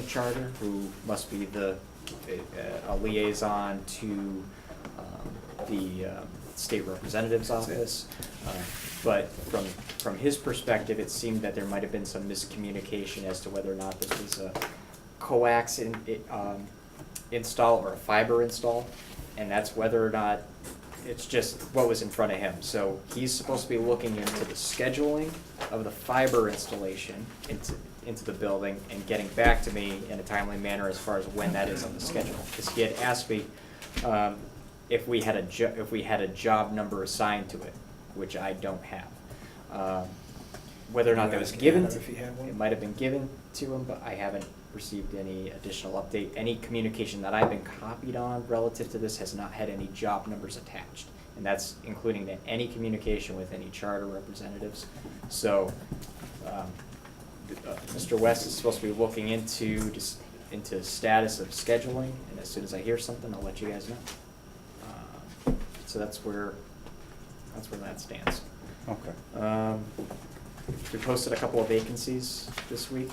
Charter, who must be a liaison to the state representative's office. But from his perspective, it seemed that there might have been some miscommunication as to whether or not this was a coax install or a fiber install, and that's whether or not it's just what was in front of him. So he's supposed to be looking into the scheduling of the fiber installation into the building and getting back to me in a timely manner as far as when that is on the schedule. Because he had asked me if we had a job number assigned to it, which I don't have. Whether or not that was given, If he had one? it might have been given to him, but I haven't received any additional update. Any communication that I've been copied on relative to this has not had any job numbers attached. And that's including any communication with any charter representatives. So, Mr. West is supposed to be looking into status of scheduling, and as soon as I hear something, I'll let you guys know. So that's where that stands. Okay. We posted a couple of vacancies this week.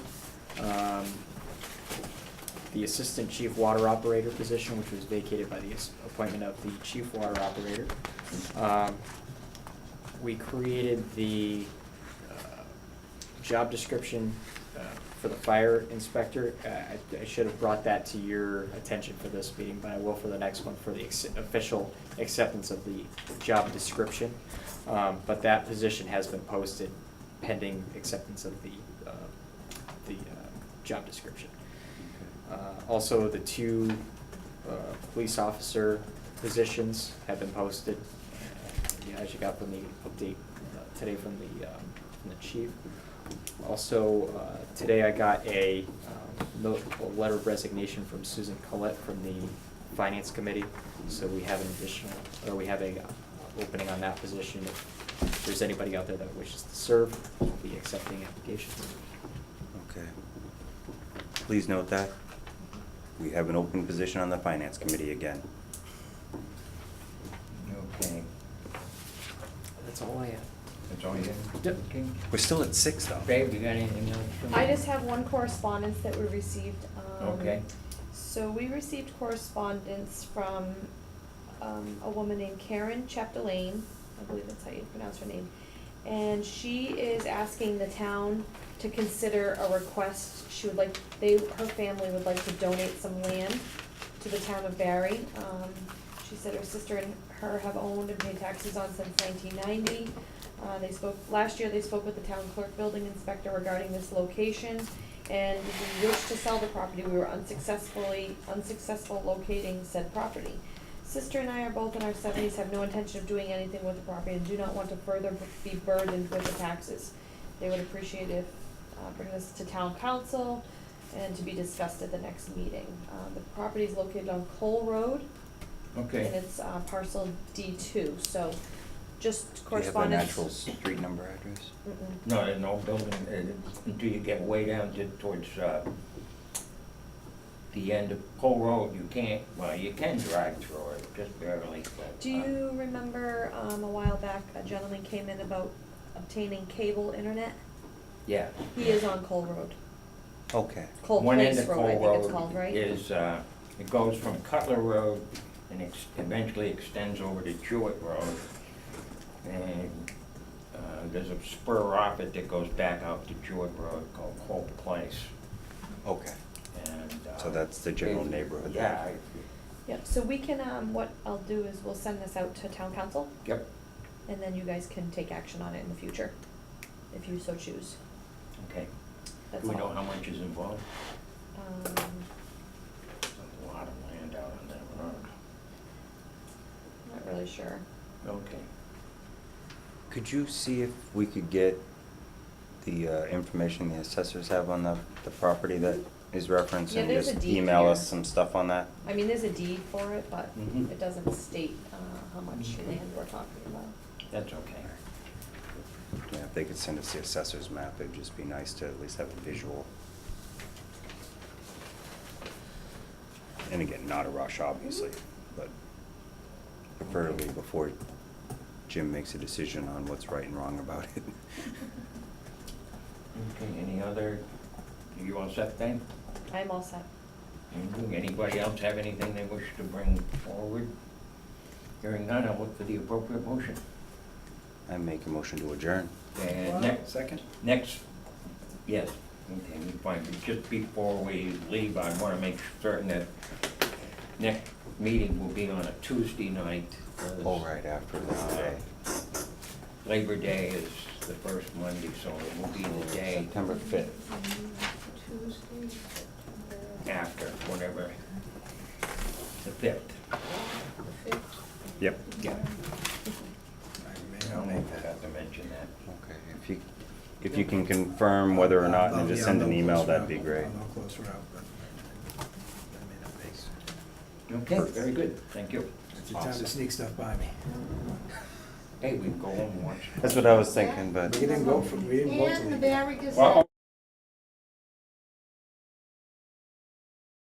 The assistant chief water operator position, which was vacated by the appointment of the chief water operator. We created the job description for the fire inspector. I should have brought that to your attention for this meeting, but I will for the next one for the official acceptance of the job description. But that position has been posted pending acceptance of the job description. Also, the 2 police officer positions have been posted. As you got from the update today from the chief. Also, today I got a letter of resignation from Susan Collette from the Finance Committee. So we have we have a opening on that position. If there's anybody out there that wishes to serve, we'll be accepting applications. Okay. Please note that we have an open position on the Finance Committee again. Okay, That's all I have. that's all you have? Yep. Okay. We're still at 6, though. Babe, you got anything else? from I you? just have one correspondence that we received. Okay. So we received correspondence from a woman named Karen Chapdelaine, I believe that's how you pronounce her name. And she is asking the town to consider a request. She would like, her family would like to donate some land to the town of Barry. She said her sister and her have owned and paid taxes on since 1990. Last year they spoke with the town clerk building inspector regarding this location, and we wished to sell the property. We were unsuccessful locating said property. Sister and I are both in our 70s, have no intention of doing anything with the property, and do not want to further be burdened with the taxes. They would appreciate if, bring this to town council and to be discussed at the next meeting. The property is located on Cole Road, and Okay, it's parcel D2, so just Do you have the correspondence. actual street number address? Mm-mm. no, there's no building until you get way down towards, the end of Cole Road, you can't, well, you can drive through it, just barely. but, Do you remember, a while back, a gentleman came in about obtaining cable internet? Yeah. He is on Cole Road, Okay. Cole One end Place of Road, I Cole think it's called, Road right? is, it goes from Cutler Road and eventually extends over to Jewett Road. And there's a spur off it that goes back out to Jewett Road called Cole Place. Okay. And, So that's the general neighborhood then? Yeah, Yep, so we can, what I'll do is we'll send this out to town council, yep, and then you guys can take action on it in the future, if you so choose. okay. That's Do we know all. how much is involved? Um, There's a lot of land out on that road. Not really sure. Okay. Could you see if we could get the information the assessors have on the property that is referenced? Yeah, And there's a just deed email here. us some stuff on that? I mean, there's a deed for it, but Mhm. it doesn't state, how much land we're talking about. That's okay. Yeah, if they could send us the assessor's map, it'd just be nice to at least have a visual. And again, not a rush, obviously, but preferably before Jim makes a decision on what's right and wrong about it. Okay, any other, you all set then? I'm all set. Anybody else have anything they wish to bring forward? Hearing none, I'll look for the appropriate motion. I make a motion to adjourn. And next, Second? yes, okay, fine, but just before we leave, I want to make certain that next meeting will be on a Tuesday night. Oh, right, after this day. Labor Day is the first Monday, so it will be the day September 5th. Tuesday, September after, whenever, the 5th. the 5th. Yep. Yeah, I may I'll not make that. have to mention that. Okay, if you can confirm whether or not, and just send an email, that'd be great. I'll know closer out, but I may not make it. Okay, very good, thank you. It's your time to sneak stuff by me. Hey, we can go home and watch. That's what I was thinking, but. We didn't go for, we didn't vote till And the we- Barry Gazette. Well,